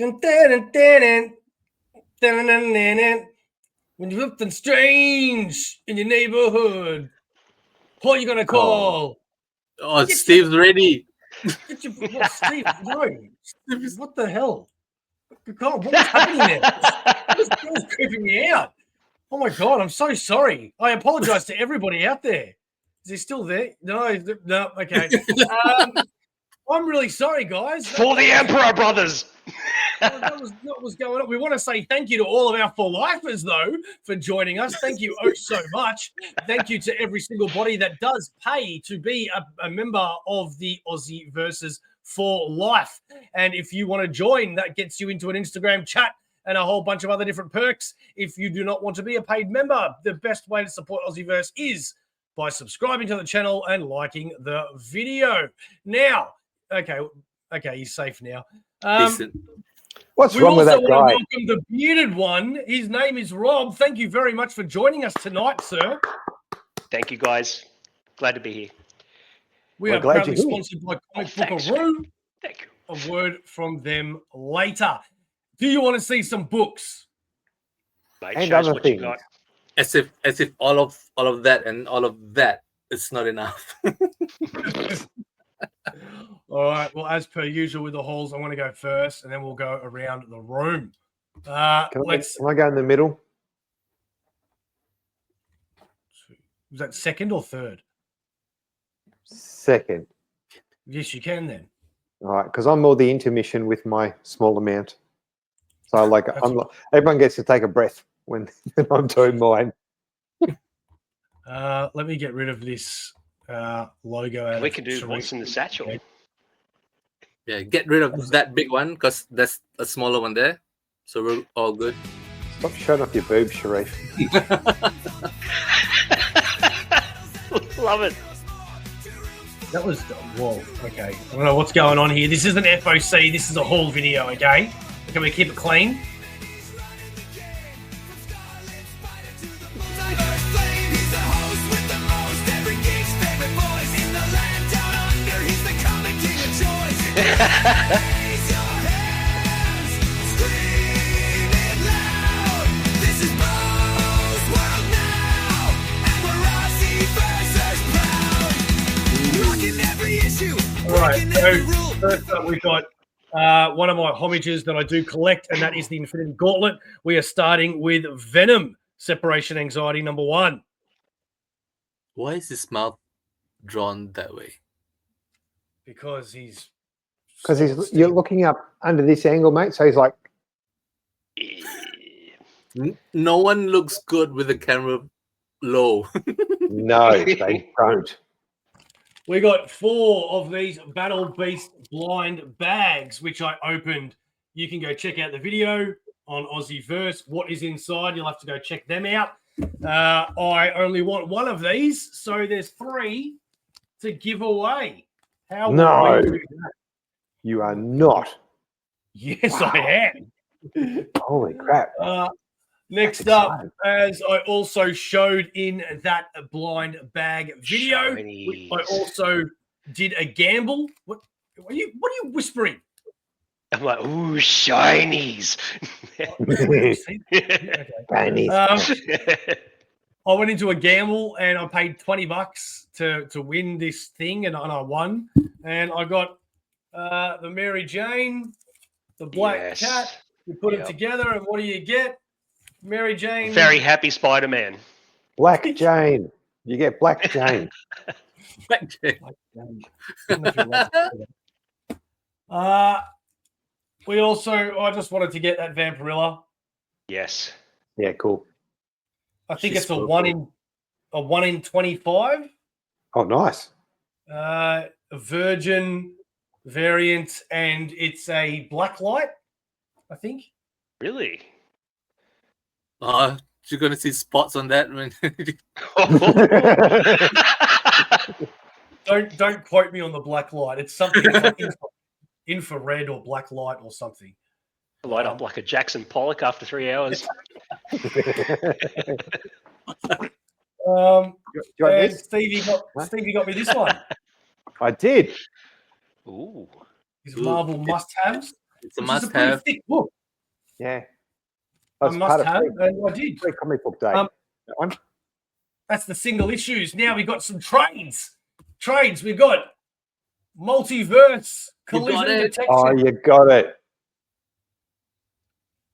Dun, dun, dun, dun, dun, dun, dun, dun, dun. When you're something strange in your neighborhood, who are you gonna call? Oh, Steve's ready. Get your what, Steve? No, what the hell? God, what was happening there? This was creeping me out. Oh my God, I'm so sorry. I apologize to everybody out there. Is he still there? No, no. Okay. I'm really sorry, guys. For the Emperor, brothers. That was going on. We want to say thank you to all of our for-lifers, though, for joining us. Thank you so much. Thank you to every single body that does pay to be a member of the Aussieverse for life. And if you want to join, that gets you into an Instagram chat and a whole bunch of other different perks. If you do not want to be a paid member, the best way to support Aussieverse is by subscribing to the channel and liking the video. Now, okay, he's safe now. Decent. What's wrong with that guy? We also want to welcome the bearded one. His name is Rob. Thank you very much for joining us tonight, sir. Thank you, guys. Glad to be here. We are proudly sponsored by Comic Bookaroo. Thank you. A word from them later. Do you want to see some books? Mate, And show us other what you things. got. As if all of that and all of that is not enough. All right. Well, as per usual with the halls, I want to go first, and then we'll go around the room. Can I go in the middle? Was that second or third? Second. Yes, you can then. All right, because I'm more the intermission with my small amount. So everyone gets to take a breath when I'm doing mine. Let me get rid of this logo out. We can do what's in the satchel. Okay. Yeah, get rid of that big one because that's a smaller one there. So we're all good. Stop showing off your boobs, Sharif. Love it. That was whoa. Okay, I don't know what's going on here. This isn't FOC. This is a haul video. Okay, can we keep it clean? All right, so first up we've got one of my homages that I do collect, and that is the Infinity Gauntlet. We are starting with Venom, Separation Anxiety #1. Why is his mouth drawn that way? Because you're looking up under this angle, mate. So he's like, No one looks good with the camera low. no, they don't. We got 4 of these Battle Beast blind bags, which I opened. You can go check out the video on Aussieverse. What is inside? You'll have to go check them out. I only want 1 of these, so there's 3 to give away. How will we do that? You are not. Yes, wow. I am. Holy crap. Next up, as I also showed in that blind bag video, I also did a gamble. What are you whispering? I'm like, ooh, shinies. I went into a gamble and I paid $20 to win this thing, and I won. And I got the Mary Jane, the Black Cat. You put them together, and what do you get? Mary Jane. Very happy Spider-Man. Black Jane. You get Black Jane. Black Jane. I just wanted to get that Vampirilla. Yes. Yeah, cool. I think it's a 1 in 25. Oh, nice. A Virgin variant, and it's a black light, I think. Really? You're gonna see spots on that. Don't quote me on the black light. It's something like infrared or black light or something. Light up like a Jackson Pollock after 3 hours. Stevie got me this one. I did. Ooh. His Marvel must-haves. It's a which is a must pretty have. thick book. Yeah. I That's must part of have, free, and I did. free comic book day. Um, That one. That's the single issues. Now we got some trades. Trades. We got multiverse You got collision it. detection. Oh, you got it.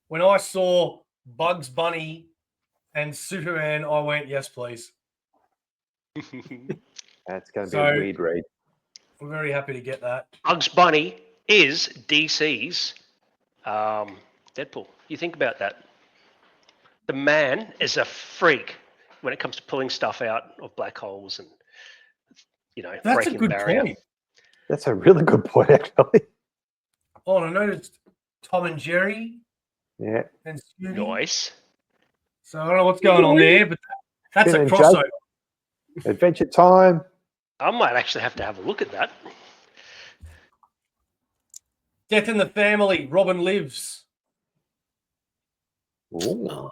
When I saw Bugs Bunny and Superman, I went, yes, please. That's going to be So- a weird read. I'm very happy to get that. Bugs Bunny is DC's Deadpool. You think about that. The man is a freak when it comes to pulling stuff out of black holes and, That's breaking a good barrier. point. That's a really good point, actually. Oh, and I noticed Tom and Jerry Yeah. and Scooby. Nice. So I don't know what's going on there, but that's Finn a and crossover. Adventure Time. I might actually have to have a look at that. Death in the Family. Robin Lives. Ooh.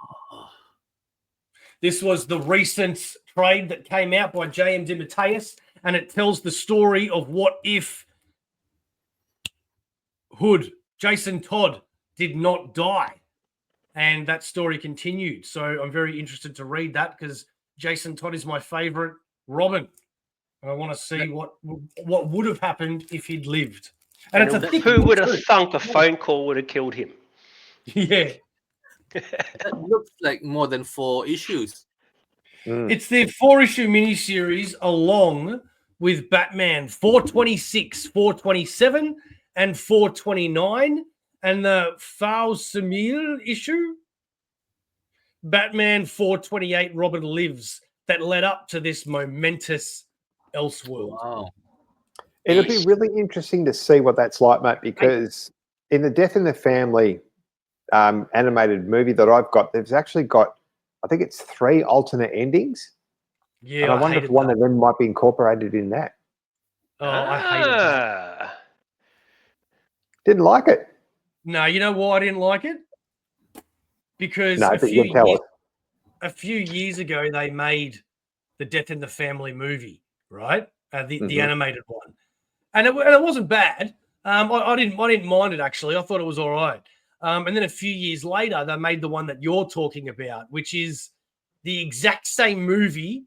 This was the recent trade that came out by J.M. DeMatteis, and it tells the story of what if Jason Todd, did not die. And that story continued. So I'm very interested to read that because Jason Todd is my favorite Robin. And I want to see what would have happened if he'd lived. And it's a thick Who book would have too. thunk a phone call would have killed him? Yeah. That looks like more than 4 issues. Mm. It's their 4-issue miniseries along with Batman 426, 427, and 429, and the Fausemil issue, Batman 428, Robin Lives, that led up to this momentous Elseworld. Wow. It'll be really interesting to see what that's like, mate, because in the Death in the Family animated movie that I've got, they've actually got, I think it's 3 alternate endings. Yeah, And I wonder if one of them might be incorporated in that. Oh, I hated that. Ah. Didn't like it. No, you know why I didn't like it? Because No, but you tell us. a few years ago, they made the Death in the Family movie, right? The Mhm. animated one, and it wasn't bad. I didn't mind it actually. I thought it was all right. And then a few years later, they made the one that you're talking about, which is the exact same movie,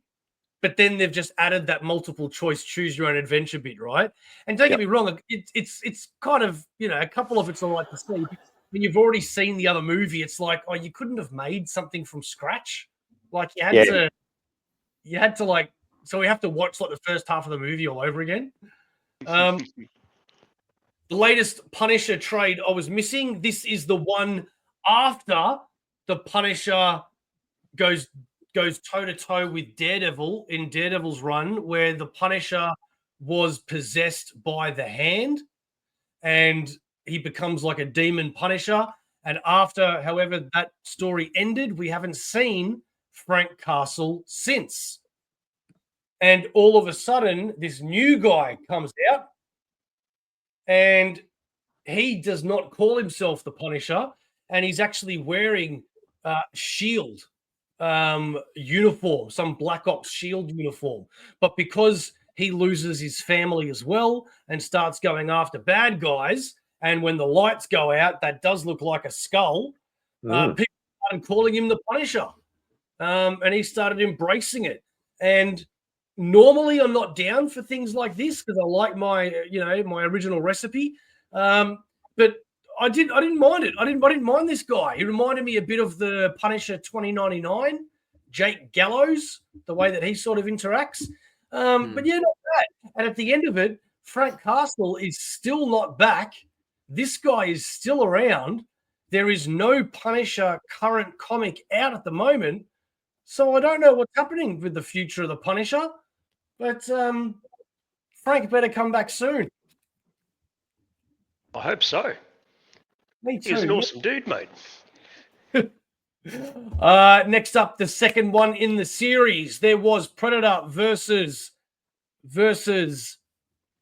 but then they've just added that multiple choice, choose your own adventure bit, right? And don't get me wrong, it's kind of, a couple of it's all right to see. When you've already seen the other movie, it's like, oh, you couldn't have made something from scratch. Like you had to like, so we have to watch like the first half of the movie all over again. The latest Punisher trade I was missing. This is the one after the Punisher goes toe-to-toe with Daredevil in Daredevil's run, where the Punisher was possessed by the Hand and he becomes like a demon Punisher. And after, however, that story ended, we haven't seen Frank Castle since. And all of a sudden, this new guy comes out and he does not call himself the Punisher, and he's actually wearing Shield uniform, some Black Ops Shield uniform. But because he loses his family as well and starts going after bad guys, and when the lights go out, that does look like a skull. People started calling him the Punisher, and he started embracing it. And normally, I'm not down for things like this because I like my original recipe. But I didn't mind it. I didn't mind this guy. He reminded me a bit of the Punisher 2099, Jake Gallows, the way that he sort of interacts. But yeah, not bad. And at the end of it, Frank Castle is still not back. This guy is still around. There is no Punisher current comic out at the moment. So I don't know what's happening with the future of the Punisher. But Frank better come back soon. I hope so. Me too. He's an awesome dude, mate. Next up, the second one in the series. There was Predator versus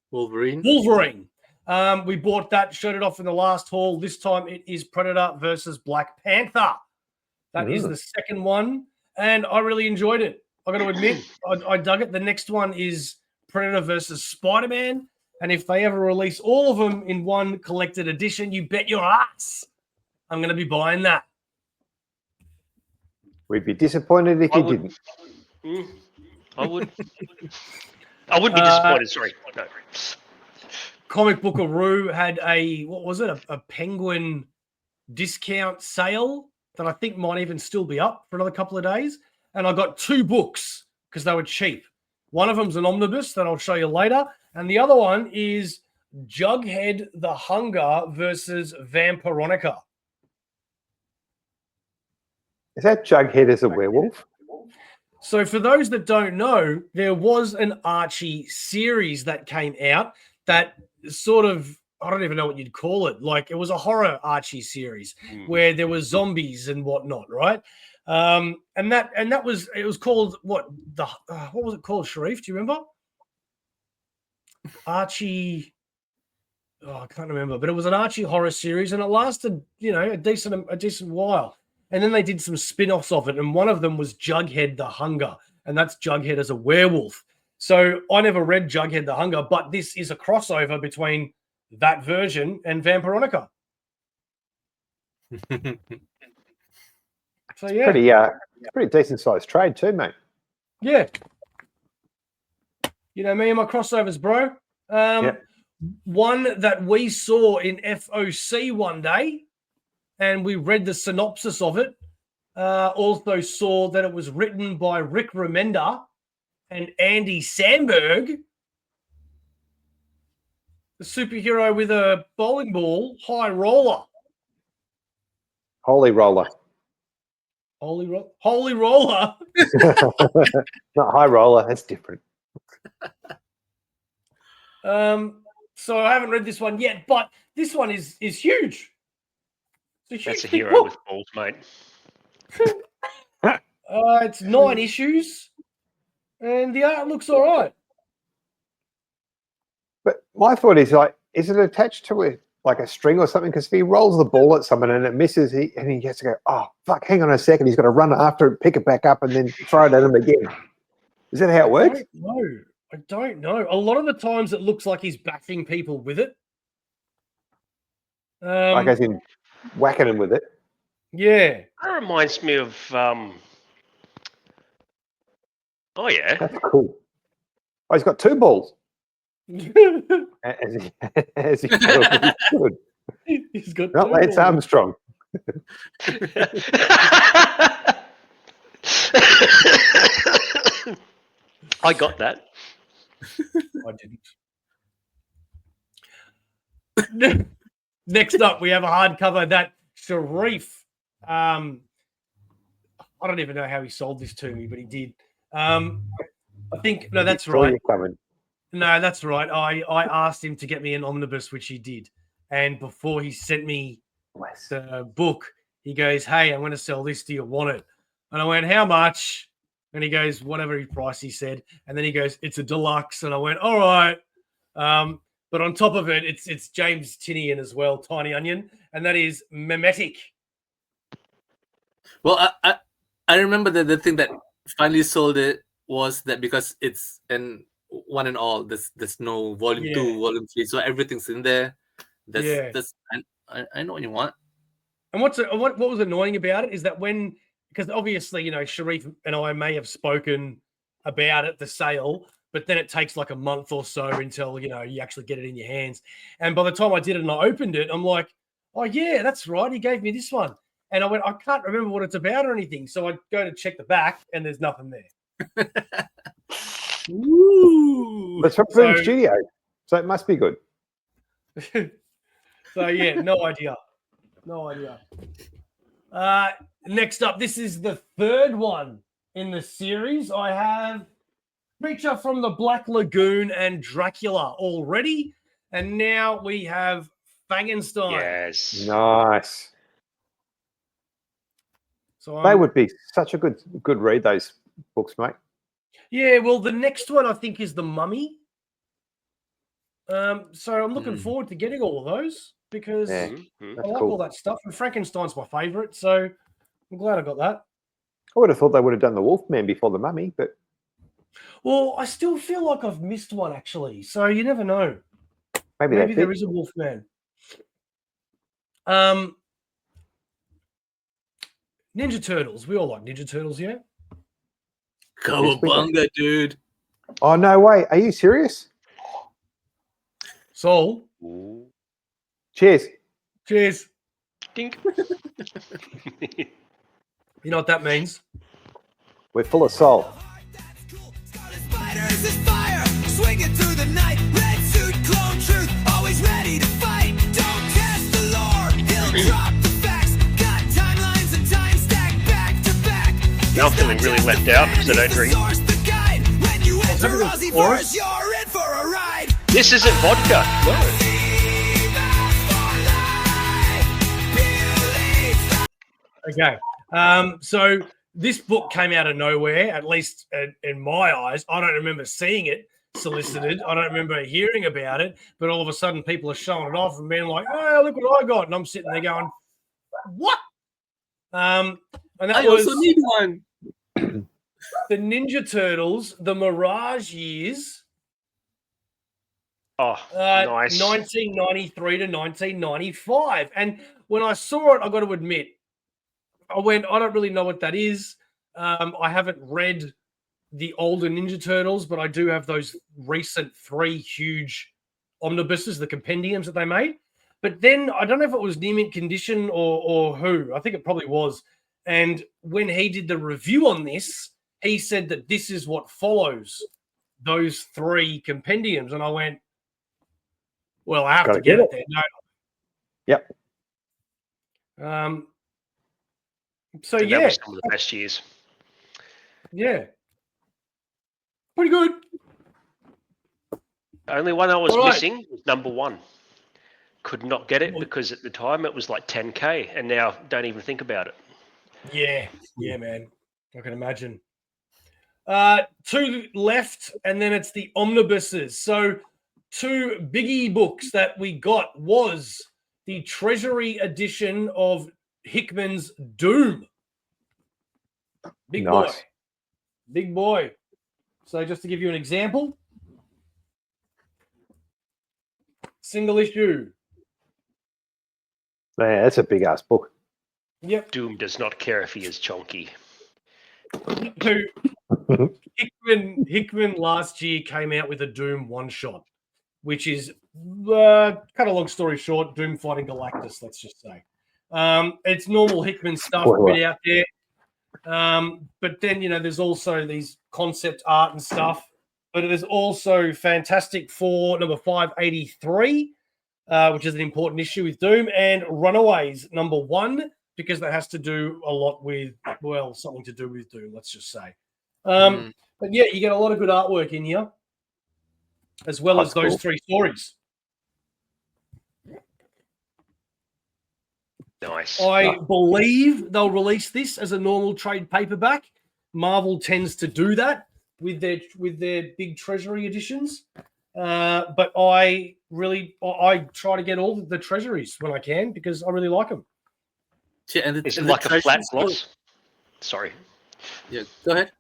Wolverine. We bought that, showed it off in the last haul. This time it is Predator versus Black Panther. That is the second one, and I really enjoyed it. I got to admit, I dug it. The next one is Predator versus Spider-Man, And if they ever release all of them in one collected edition, you bet your ass I'm going to be buying that. We'd be disappointed if I you would. didn't. I would. I wouldn't be disappointed. Sorry. No. Comic Bookaroo had a Penguin discount sale that I think might even still be up for another couple of days. And I got 2 books because they were cheap. One of them's an omnibus that I'll show you later. And the other one is Jughead the Hunger versus Vampironica. Is that Jughead as a werewolf? So for those that don't know, there was an Archie series that came out that sort of, I don't even know what you'd call it. Like it was a horror Archie series where there were zombies and whatnot, right? And that was, it was called what was it called, Sharif? Do you remember? Archie. Oh, I can't remember, but it was an Archie horror series, and it lasted, a decent while. And then they did some spin-offs of it, and one of them was Jughead the Hunger, and that's Jughead as a werewolf. So I never read Jughead the Hunger, but this is a crossover between that version and Vampironica. So yeah, pretty decent sized trade too, mate. Yeah. You know me and my crossovers, bro. One that we saw in FOC one day, and we read the synopsis of it. Also saw that it was written by Rick Remender and Andy Samberg, the superhero with a bowling ball, High Roller. Holy Roller. Holy Roller. Not High Roller. That's different. So I haven't read this one yet, but this one is huge. That's a hero with balls, mate. It's 9 issues, and the art looks all right. But my thought is, is it attached to a string or something? Because if he rolls the ball at someone and it misses, he has to go, oh, fuck, hang on a second. He's got to run after it, pick it back up, and then throw it at him again. Is that how it works? I don't know. A lot of the times it looks like he's backing people with it. Like as in whacking him with it. Yeah. That reminds me of... Oh, yeah. That's cool. Oh, he's got 2 balls. As he should. He's got Not 2 Lance balls. Armstrong. I got that. I didn't. Next up, we have a hardcover that Sharif. I don't even know how he sold this to me, but he did. I think that's right. No, that's right. I asked him to get me an omnibus, which he did. And before he sent me the book, he goes, "Hey, I'm going to sell this. Do you want it?" And I went, "How much?" And he goes, "Whatever price," he said. And then he goes, "It's a deluxe." And I went, "All right." But on top of it, it's James Tinian as well, Tiny Onion, and that is Memetic. Well, I remember that the thing that finally sold it was that because it's an one and all. There's no volume 2, volume 3, so everything's in there. I know what you want. And what was annoying about it is that because obviously Sharif and I may have spoken about it, the sale, but then it takes like a month or so until you actually get it in your hands. And by the time I did it and I opened it, I'm like, "Oh yeah, that's right. He gave me this one." And I went, "I can't remember what it's about or anything." So I go to check the back, and there's nothing there. Ooh. It's from Boom Studio, so it must be good. So yeah, no idea. Next up, this is the 3rd one in the series. I have Creature from the Black Lagoon and Dracula already, and now we have Frankenstein. Yes. Nice. So they would be such a good read, those books, mate. Yeah, well, the next one I think is The Mummy. So I'm looking forward to getting all of those because I like all that stuff. And Frankenstein's my favorite, so I'm glad I got that. I would have thought they would have done the Wolfman before the Mummy, but well, I still feel like I've missed one actually. So you never know. Maybe there is a Wolfman. Ninja Turtles. We all like Ninja Turtles, yeah? Cowabunga, dude. Oh, no way. Are you serious? Soul. Ooh. Cheers. Cheers. Dink. You know what that means? We're full of soul. Swinging through the night, red suit, clone truth, always ready to fight. Don't test the lore, he'll drop the facts. Got timelines and time stacked back to back. Now I'm feeling really left out because I don't drink. When you enter Aussieverse, you're in for a ride. This isn't vodka. No. Okay. So this book came out of nowhere, at least in my eyes. I don't remember seeing it solicited. I don't remember hearing about it, but all of a sudden people are showing it off and being like, "Oh, look what I got." And I'm sitting there going, "What?" And that I was also need one. the Ninja Turtles, the Mirage years. Oh, nice. 1993 to 1995. And when I saw it, I got to admit, I went, I don't really know what that is. I haven't read the older Ninja Turtles, but I do have those recent 3 huge omnibuses, the compendiums that they made. But then I don't know if it was Neiman Condition or who. I think it probably was. And when he did the review on this, he said that this is what follows those 3 compendiums. And I went, well, I have to get it there. No. Yep. So and yeah, that was some of the best years. Yeah, pretty good. Only one I was missing was number 1. Could not get it because at the time it was like 10K, and now don't even think about it. Yeah, man. I can imagine. 2 left, and then it's the omnibuses. So 2 biggie books that we got was the Treasury edition of Hickman's Doom. Big boy. So just to give you an example, single issue. Man, that's a big ass book. Yep. Doom does not care if he is chonky. Hickman last year came out with a Doom one-shot, which is, cut a long story short, Doom fighting Galactus, let's just say. It's normal Hickman stuff a bit out there. But then, there's also these concept art and stuff. But there's also Fantastic Four number 583, which is an important issue with Doom, and Runaways number 1, because that has to do a lot with, something to do with Doom, let's just say. But yeah, you get a lot of good artwork in here, as well as those 3 stories. Nice. I believe they'll release this as a normal trade paperback. Marvel tends to do that with their big Treasury editions. But I try to get all the Treasuries when I can because I really like them. Yeah, and is it like a flat gloss? Sorry. Yeah, go ahead.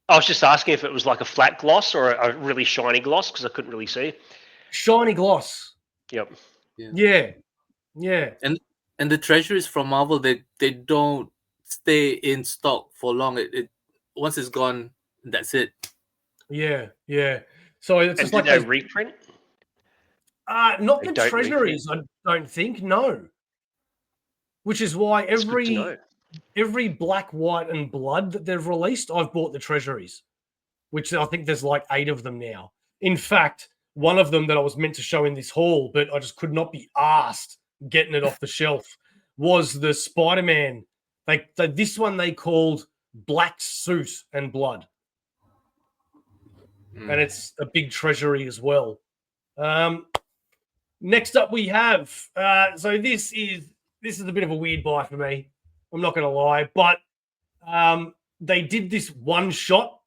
I was just asking if it was like a flat gloss or a really shiny gloss because I couldn't really see. Shiny gloss. Yep. Yeah. And the treasuries from Marvel, they don't stay in stock for long. It once it's gone, that's it. Yeah. So it's just like they reprint. Not the Treasuries, I don't think. No. Which is why every Black, White, and Blood that they've released, I've bought the Treasuries, which I think there's like 8 of them now. In fact, one of them that I was meant to show in this haul, but I just could not be asked getting it off the shelf, was the Spider-Man. This one they called Black Suit and Blood. And it's a big Treasury as well. Next up we have, so this is a bit of a weird buy for me. I'm not going to lie, but they did this one shot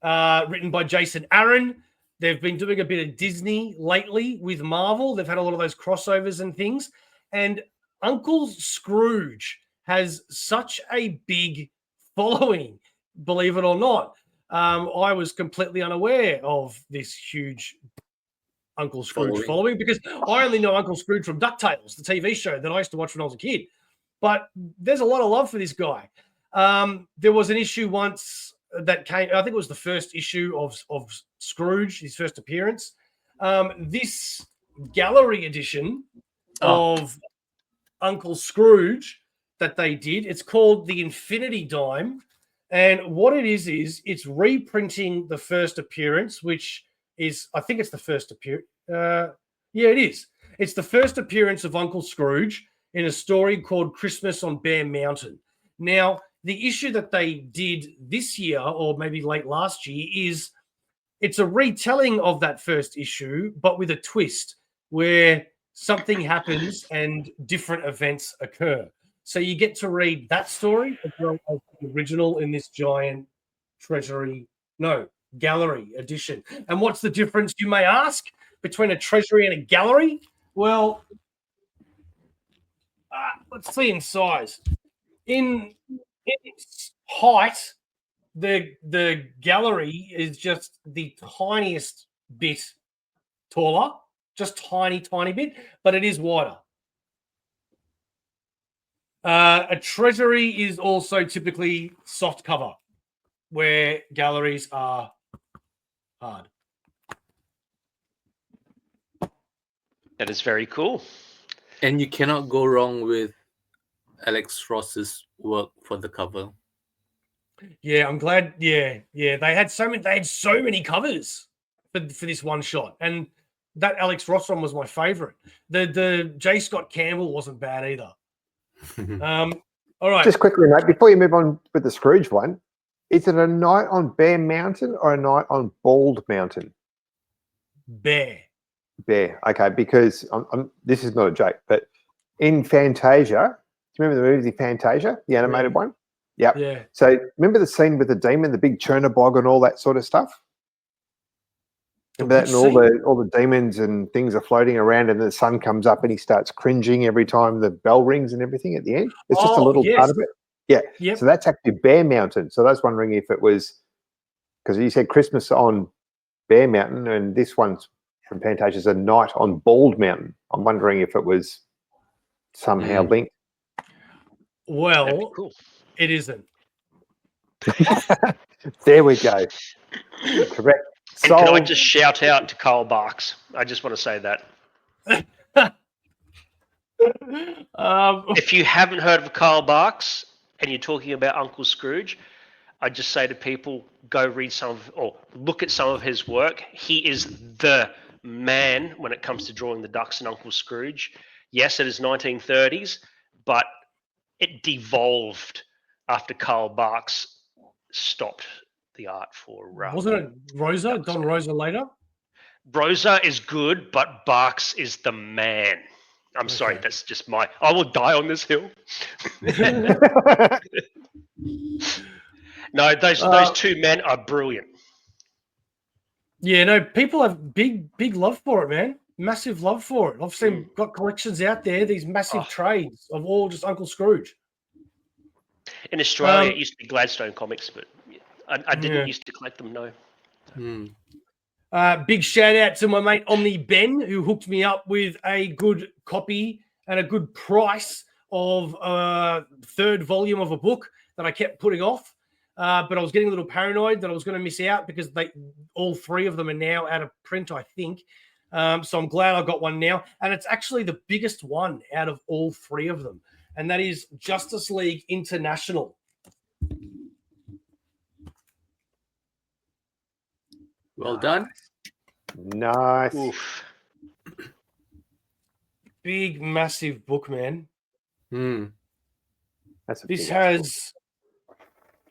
written by Jason Aaron. They've been doing a bit of Disney lately with Marvel. They've had a lot of those crossovers and things. And Uncle Scrooge has such a big following, believe it or not. I was completely unaware of this huge Uncle Scrooge following, because I only know Uncle Scrooge from DuckTales, the TV show that I used to watch when I was a kid. But there's a lot of love for this guy. There was an issue once that came, I think it was the first issue of Scrooge, his first appearance. This gallery edition of Uncle Scrooge that they did, it's called the Infinity Dime. And what it is it's reprinting the first appearance, which is, I think it's the first appearance. Yeah, it is. It's the first appearance of Uncle Scrooge in a story called Christmas on Bear Mountain. Now, the issue that they did this year, or maybe late last year, is it's a retelling of that first issue, but with a twist where something happens and different events occur. So you get to read that story as well as the original in this giant gallery edition. And what's the difference, you may ask, between a treasury and a gallery? Well, let's see in size. In its height, the gallery is just the tiniest bit taller, just tiny bit, but it is wider. A treasury is also typically soft cover, where galleries are hard. That is very cool. And you cannot go wrong with Alex Ross's work for the cover. Yeah, I'm glad. Yeah. They had so many covers for this one shot, and that Alex Ross one was my favorite. The J. Scott Campbell wasn't bad either. All right. Just quickly, mate, before you move on with the Scrooge one, is it a night on Bear Mountain or a night on Bald Mountain? Bear. Okay, because this is not a joke, but in Fantasia, do you remember the movie Fantasia, the animated one? Yep. Yeah. So remember the scene with the demon, the big Chernobog and all that sort of stuff? Remember that, and all the demons and things are floating around, and the sun comes up and he starts cringing every time the bell rings and everything at the end. It's just a little part of it. Yeah. Yep. So that's actually Bear Mountain. So I was wondering if it was, because you said Christmas on Bear Mountain, and this one's from Fantasia is a night on Bald Mountain. I'm wondering if it was somehow linked. Well, cool. It isn't. There we go. Correct. And can I just shout out to Karl Barks? I just want to say that. If you haven't heard of Karl Barks and you're talking about Uncle Scrooge, I just say to people, go read or look at some of his work. He is the man when it comes to drawing the ducks in Uncle Scrooge. Yes, it is 1930s, but it devolved after Karl Barks stopped the art for wasn't it Rosa? Don Rosa later? Rosa is good, but Barks is the man. I'm sorry, that's just I will die on this hill. No, those two men are brilliant. Yeah, no, people have big love for it, man. Massive love for it. I've seen got collections out there, these massive trades of all just Uncle Scrooge. In Australia, it used to be Gladstone Comics, but I didn't used to collect them, no. Big shout out to my mate OmniBeau, who hooked me up with a good copy and a good price of a third volume of a book that I kept putting off. But I was getting a little paranoid that I was going to miss out because all three of them are now out of print, I think. So I'm glad I got one now. And it's actually the biggest one out of all three of them. And that is Justice League International. Well done. Nice. Oof. Big, massive book, man. This has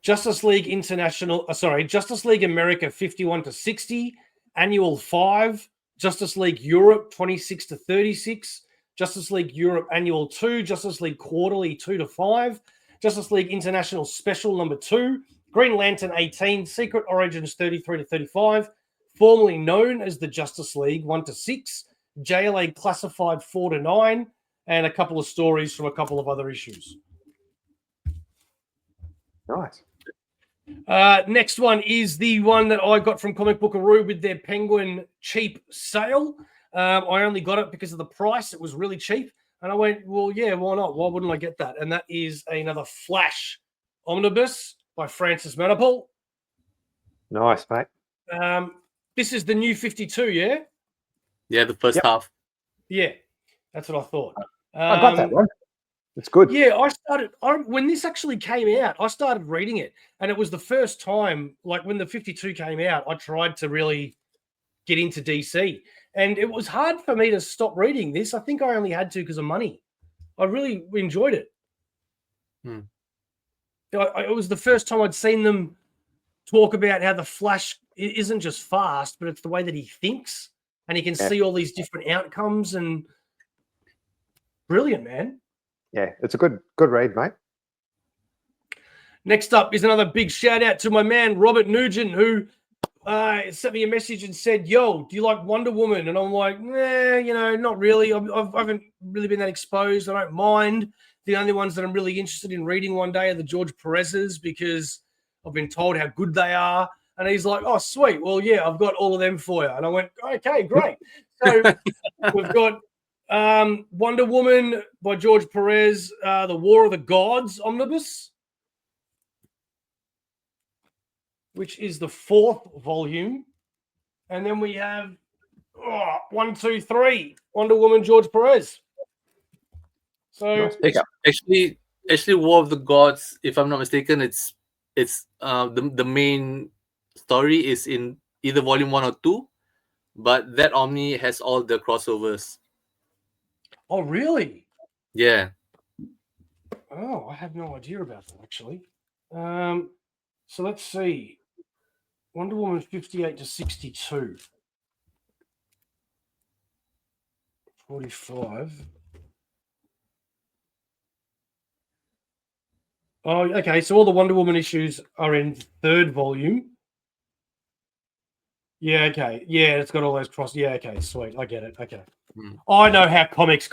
Justice League International, Justice League America 51 to 60, Annual 5, Justice League Europe 26 to 36, Justice League Europe Annual 2, Justice League Quarterly 2 to 5, Justice League International Special number 2, Green Lantern 18, Secret Origins 33 to 35, formerly known as the Justice League 1 to 6, JLA Classified 4 to 9, and a couple of stories from a couple of other issues. Nice. Next one is the one that I got from Comic Bookaroo with their Penguin cheap sale. I only got it because of the price. It was really cheap. And I went, well, yeah, why not? Why wouldn't I get that? And that is another Flash omnibus by Francis Manapul. Nice, mate. This is the new 52, yeah? Yeah, the first half. Yeah, that's what I thought. I got that one. It's good. Yeah, when this actually came out, I started reading it. And it was the first time, like when the 52 came out, I tried to really get into DC. And it was hard for me to stop reading this. I think I only had to because of money. I really enjoyed it. It was the first time I'd seen them talk about how the Flash isn't just fast, but it's the way that he thinks. And he can see all these different outcomes. And brilliant, man. Yeah, it's a good read, mate. Next up is another big shout out to my man, Robert Nugent, who sent me a message and said, yo, do you like Wonder Woman? And I'm like, nah, not really. I haven't really been that exposed. I don't mind. The only ones that I'm really interested in reading one day are the George Perez's because I've been told how good they are. And he's like, oh, sweet. Well, yeah, I've got all of them for you. And I went, okay, great. So we've got Wonder Woman by George Perez, The War of the Gods omnibus, which is the 4th volume. And then we have 1, 2, 3, Wonder Woman, George Perez. So actually, War of the Gods, if I'm not mistaken, it's the main story is in either volume 1 or 2, but that Omni has all the crossovers. Oh, really? Yeah. Oh, I have no idea about that, actually. So let's see. Wonder Woman 58 to 62. 45. Oh, okay. So all the Wonder Woman issues are in 3rd volume. Yeah, okay. Yeah, it's got all those cross. Yeah, okay. Sweet. I get it. Okay. I know how comic.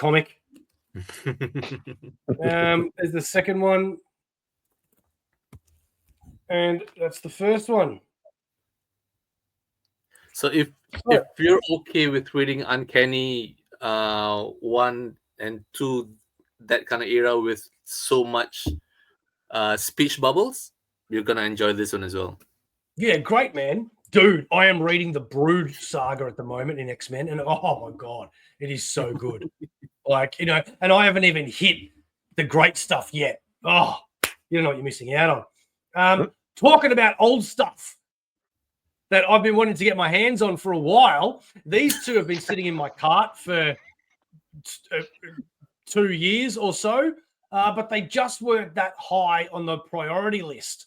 There's the second one. And that's the first one. So if you're okay with reading Uncanny 1 and 2, that kind of era with so much speech bubbles, you're gonna enjoy this one as well. Yeah, great, man. Dude, I am reading the Brood saga at the moment in X-Men, and oh my god, it is so good. And I haven't even hit the great stuff yet. Oh, you don't know what you're missing out on. Talking about old stuff that I've been wanting to get my hands on for a while. These two have been sitting in my cart for 2 years or so, but they just weren't that high on the priority list.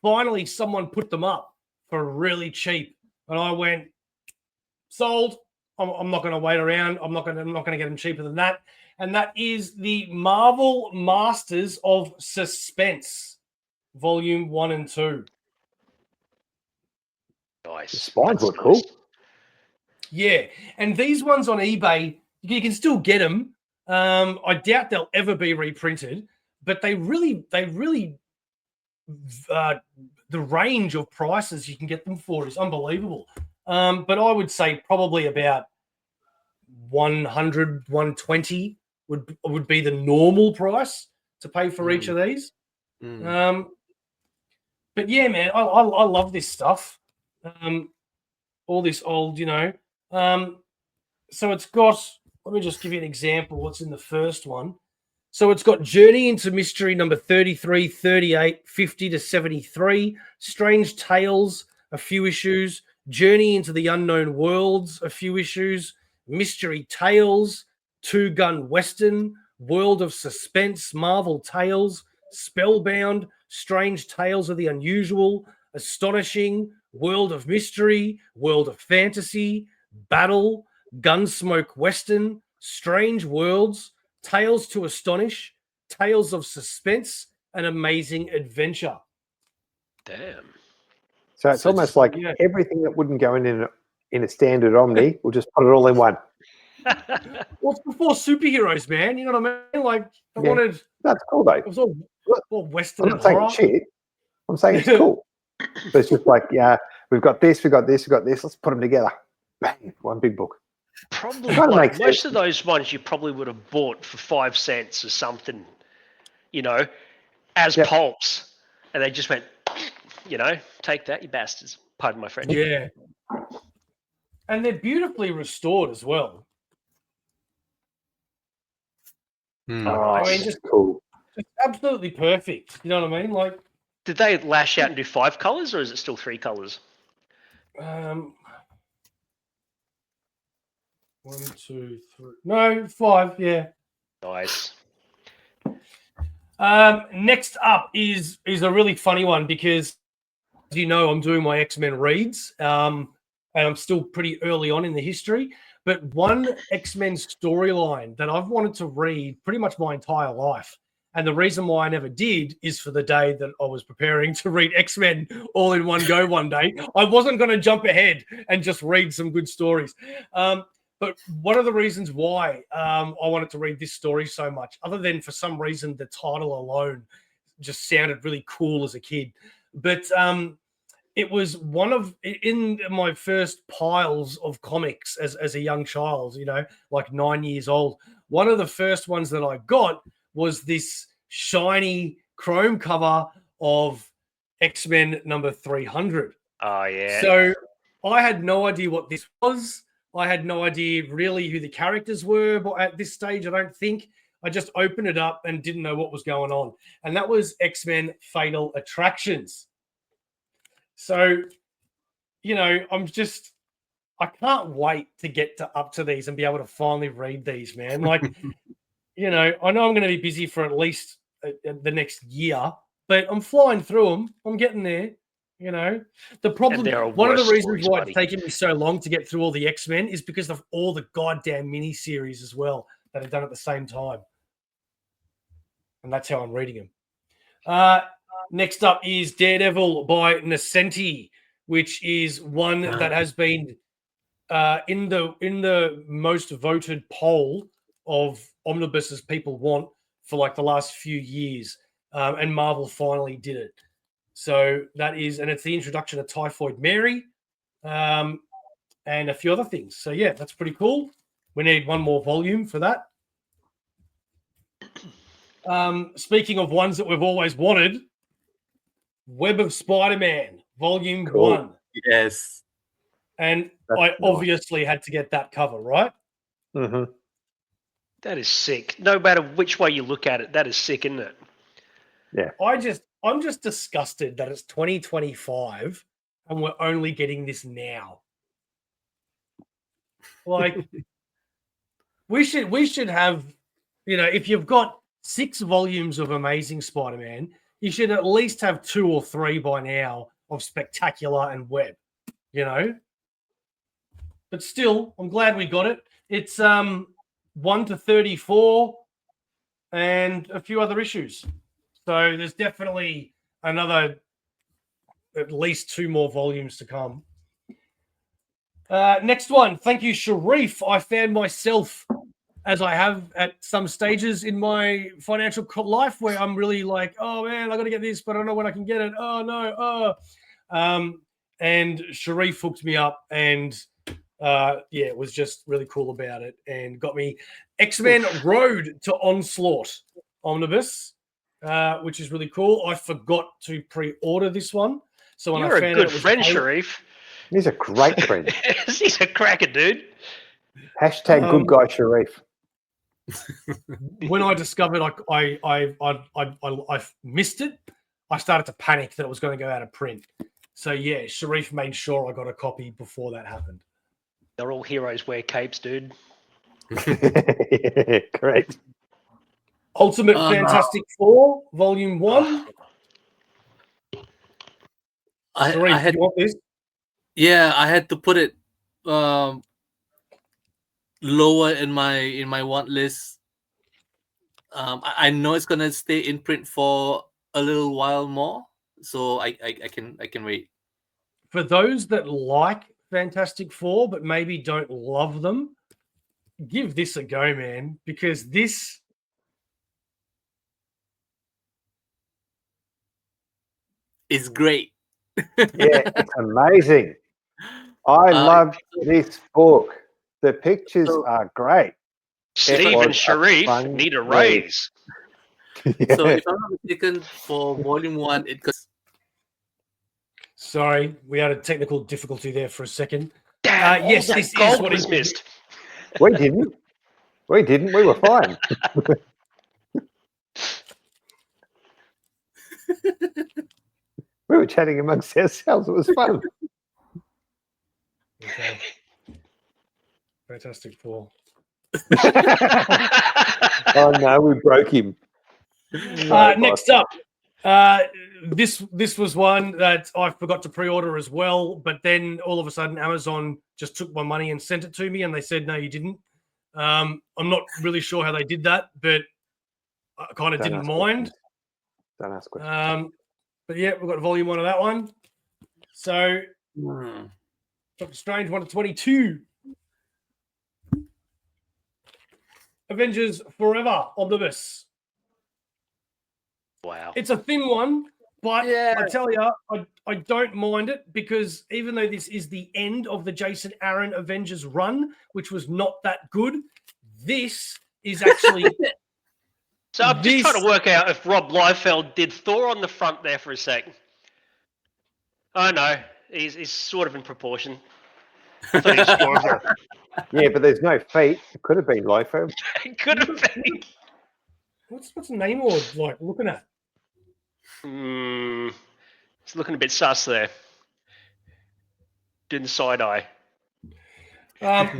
Finally, someone put them up for really cheap, and I went, sold. I'm not going to wait around. I'm not going to get them cheaper than that. And that is the Marvel Masters of Suspense, Volume 1 and 2. Nice. The spines look cool. Yeah, and these ones on eBay, you can still get them. I doubt they'll ever be reprinted, but they really, the range of prices you can get them for is unbelievable. But I would say probably about 100, 120 would be the normal price to pay for each of these. But yeah, man, I love this stuff. All this old, so it's got, let me just give you an example what's in the first one. So it's got Journey into Mystery number 33, 38, 50 to 73, Strange Tales, a few issues, Journey into the Unknown Worlds, a few issues, Mystery Tales, Two Gun Western, World of Suspense, Marvel Tales, Spellbound, Strange Tales of the Unusual, Astonishing, World of Mystery, World of Fantasy, Battle, Gunsmoke Western, Strange Worlds, Tales to Astonish, Tales of Suspense, and Amazing Adventure. Damn. So it's almost like everything that wouldn't go in a standard Omni, we'll just put it all in one. Well, it's before superheroes, man. You know what I mean? Like, I wanted... That's cool, though. It was all Western I'm not saying horror. shit. I'm saying it's cool. But it's just like, yeah, we've got this, we've got this, we've got this. Let's put them together. Bang, one big book. Probably Kinda like makes most sense. of those ones you probably would have bought for 5 cents or something, as Yep. pulps. And they just went, take that, you bastards. Pardon my French. Yeah. And they're beautifully restored as well. Hmm. Oh, I mean, just cool. absolutely perfect. You know what I mean? Like, Did they lash out and do 5 colours, or is it still 3 colours? 1, 2, 3. No, 5. Yeah. Nice. Next up is a really funny one because, as you know, I'm doing my X-Men reads, and I'm still pretty early on in the history. But one X-Men storyline that I've wanted to read pretty much my entire life, and the reason why I never did is for the day that I was preparing to read X-Men all in one go one day. I wasn't going to jump ahead and just read some good stories. But one of the reasons why I wanted to read this story so much, other than for some reason the title alone just sounded really cool as a kid, but it was one of in my first piles of comics as a young child, like 9 years old. One of the first ones that I got was this shiny chrome cover of X-Men number 300. Oh, yeah. So I had no idea what this was. I had no idea really who the characters were, but at this stage, I don't think. I just opened it up and didn't know what was going on. And that was X-Men Fatal Attractions. So, I can't wait to get up to these and be able to finally read these, man. Like, I know I'm going to be busy for at least the next year, but I'm flying through them. I'm getting there. The problem, one of the reasons why it's taken me so long to get through all the X-Men is because of all the goddamn miniseries as well that are done at the same time. And that's how I'm reading them. Next up is Daredevil by Nascenti, which is one that has been in the most voted poll of omnibuses people want for like the last few years. And Marvel finally did it. So that is, and it's the introduction of Typhoid Mary, and a few other things. So yeah, that's pretty cool. We need one more volume for that. Speaking of ones that we've always wanted, Web of Spider-Man, Volume 1. Yes. And I obviously had to get that cover, right? Mm-hmm. That is sick. No matter which way you look at it, that is sick, isn't it? Yeah. I'm just disgusted that it's 2025 and we're only getting this now. Like, we should have, if you've got 6 volumes of Amazing Spider-Man, you should at least have 2 or 3 by now of Spectacular and Web, But still, I'm glad we got it. It's 1 to 34 and a few other issues. So there's definitely at least 2 more volumes to come. Next one. Thank you, Sharif. I found myself, as I have at some stages in my financial life, where I'm really like, oh, man, I got to get this, but I don't know when I can get it. Oh, no. And Sharif hooked me up and, it was just really cool about it and got me X-Men Road to Onslaught Omnibus. Which is really cool. I forgot to pre-order this one. So when You're I found a good out it was friend, Sharif. He's a great friend. He's a cracker, dude. Hashtag good guy Sharif. When I discovered I missed it, I started to panic that it was going to go out of print. So yeah, Sharif made sure I got a copy before that happened. They're all heroes wear capes, dude. Yeah, correct. Ultimate Fantastic Four, Volume 1. Sharif, do you want this? Yeah, I had to put it lower in my want list. I know it's gonna stay in print for a little while more, so I can wait. For those that like Fantastic Four but maybe don't love them, give this a go, man, because this is great. Yeah, it's amazing. I love this book. The pictures are great. Steve was and a Sharif fun need a read. raise. So if I'm not mistaken, for volume 1, it goes. Sorry, we had a technical difficulty there for a second. Damn, all yes, that this is gold what was it missed. We didn't. We didn't. We were fine. We were chatting amongst ourselves. It was fun. Okay. Fantastic Four. Oh no, we broke him. Sorry, Next boss. up, this was one that I forgot to pre-order as well, but then all of a sudden Amazon just took my money and sent it to me, and they said, no, you didn't. I'm not really sure how they did that, but I kind of Don't didn't ask mind. questions. Don't ask questions. But yeah, we've got volume 1 of that one. So Hmm. Doctor Strange 1 to 22. Avengers Forever Omnibus. Wow. It's a thin one, but Yeah. I tell you, I don't mind it, because even though this is the end of the Jason Aaron Avengers run, which was not that good, this is actually... So I'm just trying to work out if Rob Liefeld did Thor on the front there for a sec. Oh no, he's sort of in proportion. I thought he was stronger. Yeah, but there's no feet. It could have been Lifo. It could have been. What's the name or like looking at? It's looking a bit sus there. Doing the side eye.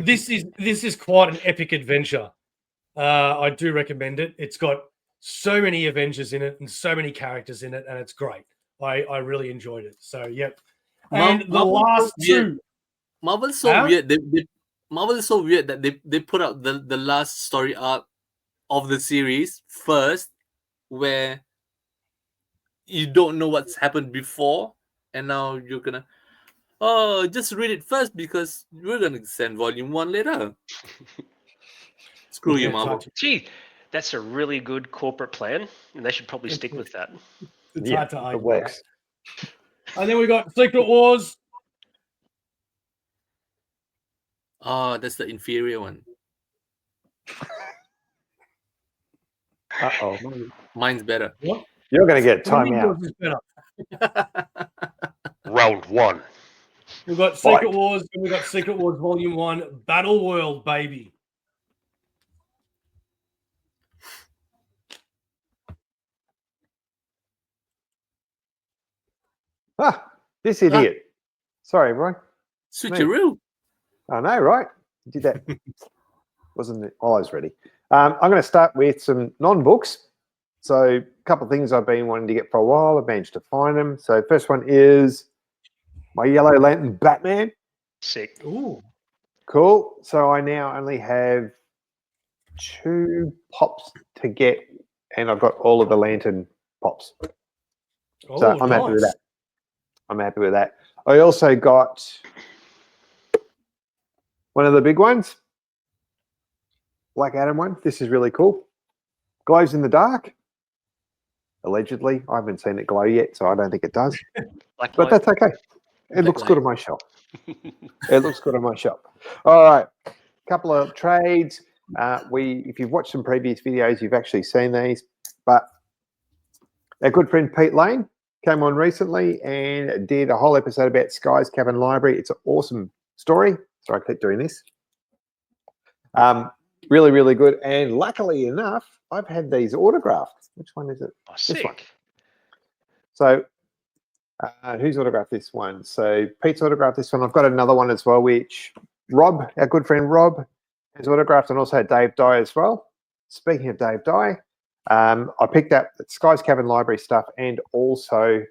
This is quite an epic adventure. I do recommend it. It's got so many Avengers in it and so many characters in it, and it's great. I really enjoyed it. So yep. And the last two. Marvel's so weird. Marvel is so weird that they put out the last story arc of the series first, where you don't know what's happened before, and now you're gonna just read it first because we're gonna send volume 1 later. Screw you, Marvel. Gee, that's a really good corporate plan, and they should probably stick with that. It's Yeah, hard to argue. it works. And then we got Secret Wars. Oh, that's the inferior one. Uh-oh. Mine's better. What? You're going to get What do you time mean out. yours is better? Round 1. We've got Secret Wars, and we've got Secret Wars Volume 1, Battle World, baby. This idiot. Sorry, everyone. Switcheroo. I know, right? Did that. Wasn't it? Oh, I was ready. I'm going to start with some non-books. So a couple of things I've been wanting to get for a while. I've managed to find them. So first one is my Yellow Lantern Batman. Sick. Ooh. Cool. So I now only have 2 pops to get, and I've got all of the Lantern pops. Oh, So I'm happy with nice. that. I'm happy with that. I also got one of the big ones, Black Adam one. This is really cool. Glows in the dark. Allegedly. I haven't seen it glow yet, so I don't think it does. But that's okay. It looks good on my shop. It looks good on my shop. All right. Couple of trades. If you've watched some previous videos, you've actually seen these. But our good friend Pete Lane came on recently and did a whole episode about Sky's Cabin Library. It's an awesome story. Sorry, I keep doing this. Really, really good. And luckily enough, I've had these autographed. Which one is it? Oh, This one. sick. So who's autographed this one? So Pete's autographed this one. I've got another one as well, which Rob, our good friend Rob, has autographed, and also Dave Dye as well. Speaking of Dave Dye, I picked up Sky's Cabin Library stuff and also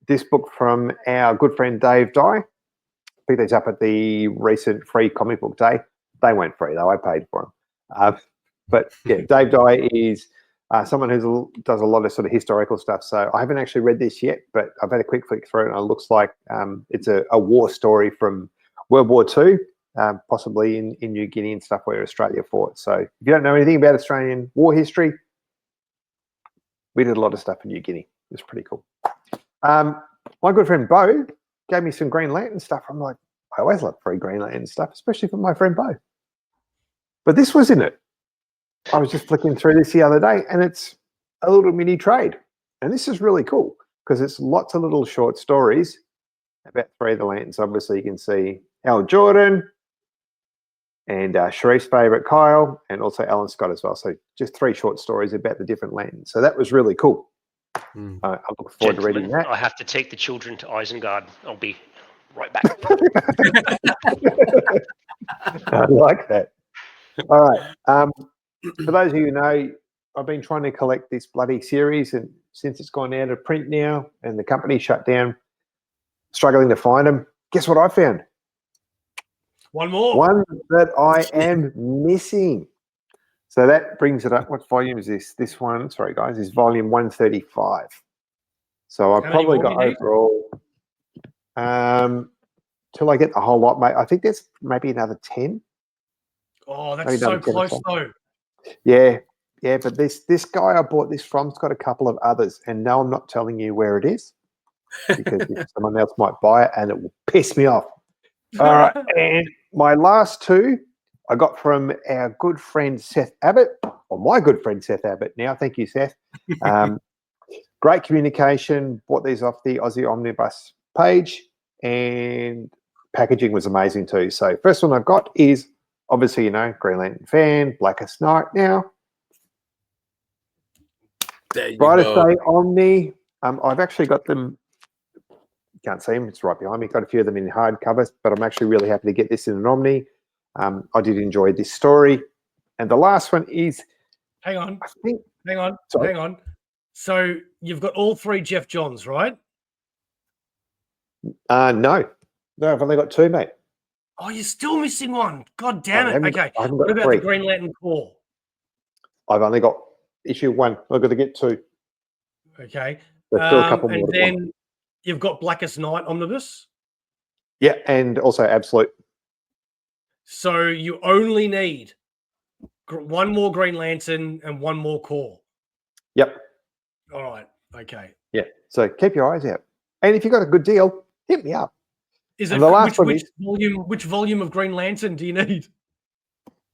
this book from our good friend Dave Dye. Picked these up at the recent free comic book day. They weren't free though, I paid for them. But yeah, Dave Dye is someone who does a lot of sort of historical stuff. So I haven't actually read this yet, but I've had a quick flick through it, and it looks like it's a war story from World War II, possibly in New Guinea and stuff where Australia fought. So if you don't know anything about Australian war history, we did a lot of stuff in New Guinea. It was pretty cool. My good friend Bo gave me some Green Lantern stuff. I'm like, I always love free Green Lantern stuff, especially from my friend Bo. But this was in it. I was just flicking through this the other day, and it's a little mini trade. And this is really cool because it's lots of little short stories about three of the lanterns. Obviously, you can see Al Jordan and Sharif's favourite Kyle, and also Alan Scott as well. So just 3 short stories about the different lanterns. So that was really cool. I look forward to reading that. I have to take the children to Isengard. I'll be right back. I like that. All right. For those of you who know, I've been trying to collect this bloody series, and since it's gone out of print now and the company shut down, struggling to find them. Guess what I found? One more. One that I am missing. So that brings it up. What volume is this? This one, sorry guys, is volume 135. So I've probably got overall, till I get the whole lot, mate. I think there's maybe another 10. Oh, that's so close though. Yeah, but this guy I bought this from's got a couple of others, and no, I'm not telling you where it is because someone else might buy it and it will piss me off. All right, and my last 2 I got from our good friend Seth Abbott, or my good friend Seth Abbott now. Thank you, Seth. Great communication. Bought these off the Aussie Omnibus page, and packaging was amazing too. So first one I've got is, obviously, you know, Green Lantern fan, Blackest Night now. Brightest Day Omni. I've actually got them. You can't see them. It's right behind me. Got a few of them in hardcovers, but I'm actually really happy to get this in an Omni. I did enjoy this story. And the last one is... Hang on. Sorry. Hang on. So you've got all 3 Jeff Johns, right? No, I've only got 2, mate. Oh, you're still missing one. God damn it. Okay. I haven't got what about 3. the Green Lantern Corps? I've only got issue 1. I've got to get 2. Okay. There's still a couple more. And then you've got Blackest Night Omnibus. Yeah, and also Absolute. So you only need 1 more Green Lantern and 1 more Corps. Yep. All right. Okay. Yeah. So keep your eyes out. And if you've got a good deal, hit me up. Is it the last which volume of Green Lantern do you need?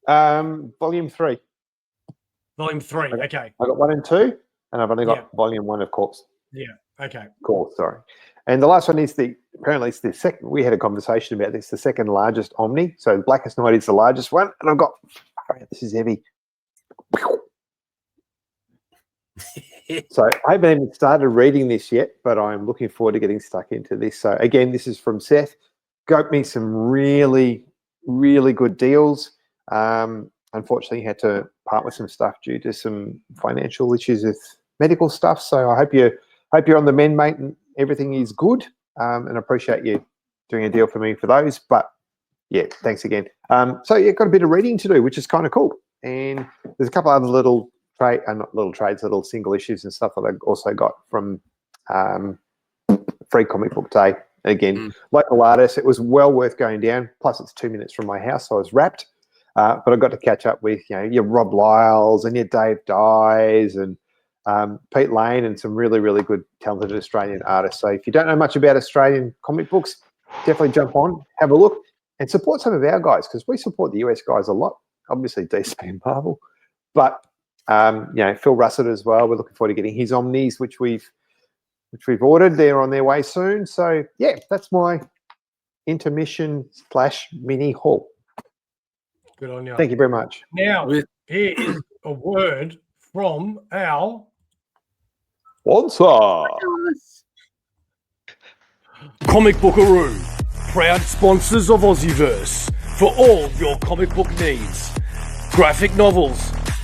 Volume 3. Volume 3. Okay. I got 1 and 2, and I've only got volume 1, of course. Yeah. Okay. Cool. Sorry. And the last one is apparently it's the second. We had a conversation about this. The second largest Omni. So Blackest Night is the largest one, and I've got. This is heavy. So I haven't even started reading this yet, but I'm looking forward to getting stuck into this. So again, this is from Seth. Got me some really, really good deals. Unfortunately, he had to part with some stuff due to some financial issues with medical stuff. So I hope you're on the mend, mate, and everything is good. And I appreciate you doing a deal for me for those. But yeah, thanks again. So you've got a bit of reading to do, which is kind of cool. And there's a couple other little single issues and stuff that I also got from Free Comic Book Day. Again, local artist, it was well worth going down. Plus, it's 2 minutes from my house, so I was wrapped. But I got to catch up with your Rob Lyles and your Dave Dyes and Pete Lane and some really, really good, talented Australian artists. So if you don't know much about Australian comic books, definitely jump on, have a look, and support some of our guys, because we support the US guys a lot. Obviously, DC and Marvel, but Phil Russett as well. We're looking forward to getting his Omnis, which we've ordered. They're on their way soon. So yeah, that's my intermission / mini haul. Good on you. Thank you very much. Now, here is a word from our sponsor. Comic Bookaroo, proud sponsors of Aussieverse for all your comic book needs. Graphic novels,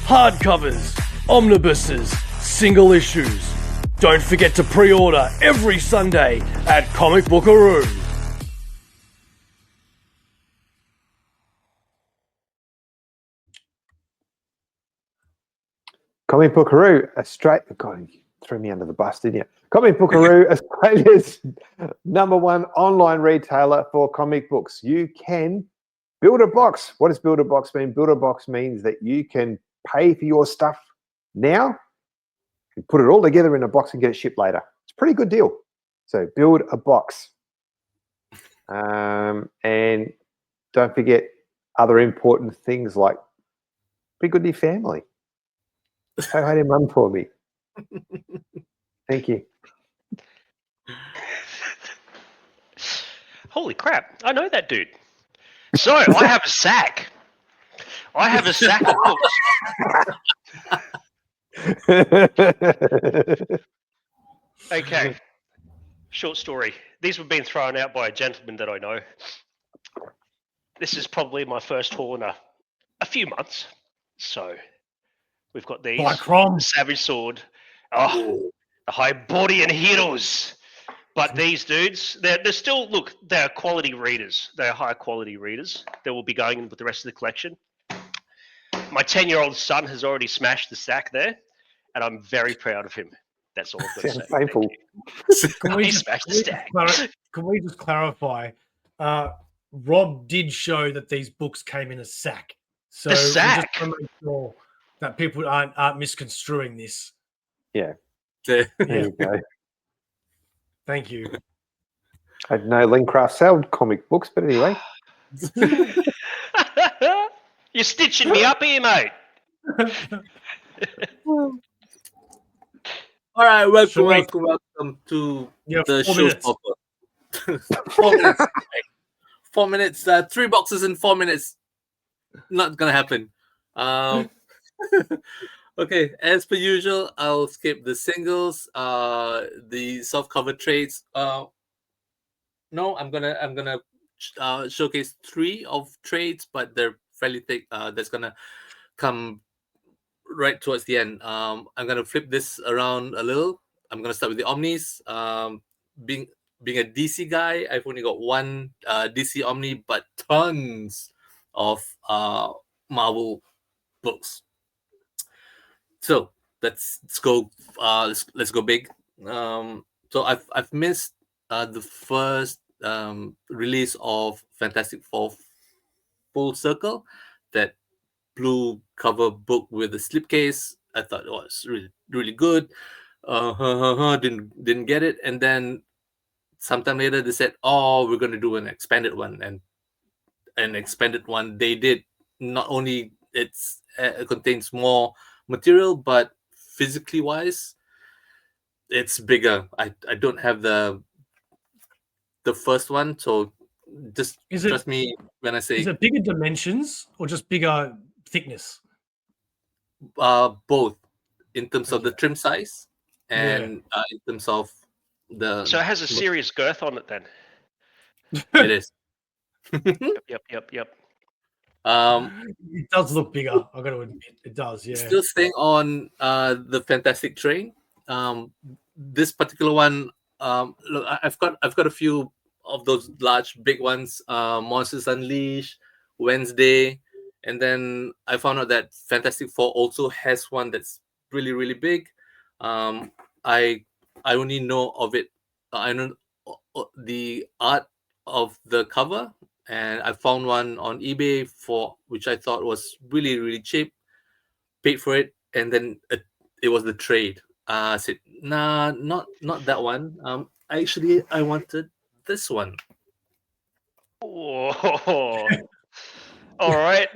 hardcovers, omnibuses, single issues. Don't forget to pre-order every Sunday at Comic Bookaroo. Comic Bookaroo, Australia. God, you threw me under the bus, didn't you? Comic Bookaroo, Australia's #1 online retailer for comic books. You can build a box. What does build a box mean? Build a box means that you can pay for your stuff now and put it all together in a box and get it shipped later. It's a pretty good deal. So build a box. And don't forget other important things like be good to your family. Say hi to mum for me. Thank you. Holy crap! I know that dude. So I have a sack. I have a sack of books. Okay. Short story. These were being thrown out by a gentleman that I know. This is probably my first haul in a few months. So we've got these. By Crom. The Savage Sword. Oh, the Hyborian Heroes. But these dudes, they're still, look, they're quality readers. They're high quality readers. They will be going in with the rest of the collection. My 10-year-old son has already smashed the sack there, and I'm very proud of him. That's all I've got to Sounds say. painful. Can we He just, smashed the stack. can we just clarify? Rob did show that these books came in a sack. So A we just sack? want to make sure that people aren't misconstruing this. Yeah. There There you go. Thank you. I didn't know Lincraft sold comic books, but anyway. You're stitching me up here, mate. All right, Sharif. welcome to You have the 4 minutes. showstopper. 4 minutes. 4 minutes. 3 boxes in 4 minutes. Not gonna happen. Okay, as per usual, I'll skip the singles, the soft-cover trades. No, I'm gonna showcase 3 of trades, but they're fairly thick. That's gonna come right towards the end. I'm gonna flip this around a little. I'm gonna start with the Omnis. Being a DC guy, I've only got 1 DC Omni, but tons of Marvel books. So let's go. Let's go big. So I've missed the first release of Fantastic Four Full Circle, that blue cover book with the slipcase. I thought it was really good. Didn't get it, and then sometime later they said, "Oh, we're going to do an expanded one," and an expanded one they did. Not only it contains more material, but physically wise, it's bigger. I don't have the first one, so just trust me when I say. Is it bigger dimensions or just bigger thickness? Both, in terms of the trim size and in terms of the. So it has a serious girth on it then. It is. Yep. It does look bigger. I've got to admit, it does. Yeah. Still staying on the Fantastic train. This particular one, look, I've got a few of those large, big ones. Monsters Unleashed, Wednesday, and then I found out that Fantastic Four also has one that's really, really big. I only know of it. I know the art of the cover, and I found one on eBay for which I thought was really, really cheap. Paid for it, and then it was the trade. I said, nah, not that one. I wanted this one. Oh, all right.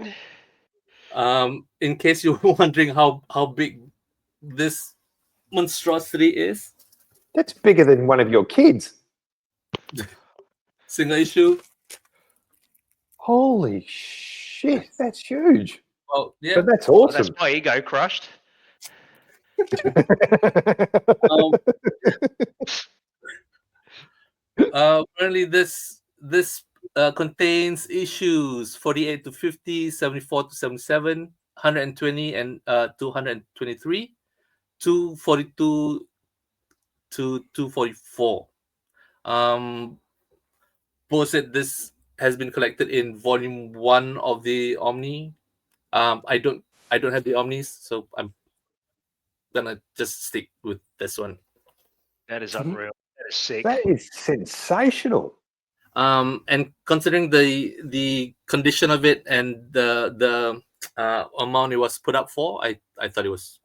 In case you're wondering how big this monstrosity is, that's bigger than one of your kids. Single issue. Holy shit, that's huge. Well, yeah, but that's awesome. That's my ego crushed. Apparently this contains issues 48 to 50, 74 to 77, 120 and 223, 242 to 244. Posted this has been collected in volume 1 of the Omni. I don't have the Omnis, so I'm gonna just stick with this one. That is unreal. That is sick. That is sensational. And considering the condition of it and the amount it was put up for, I thought it was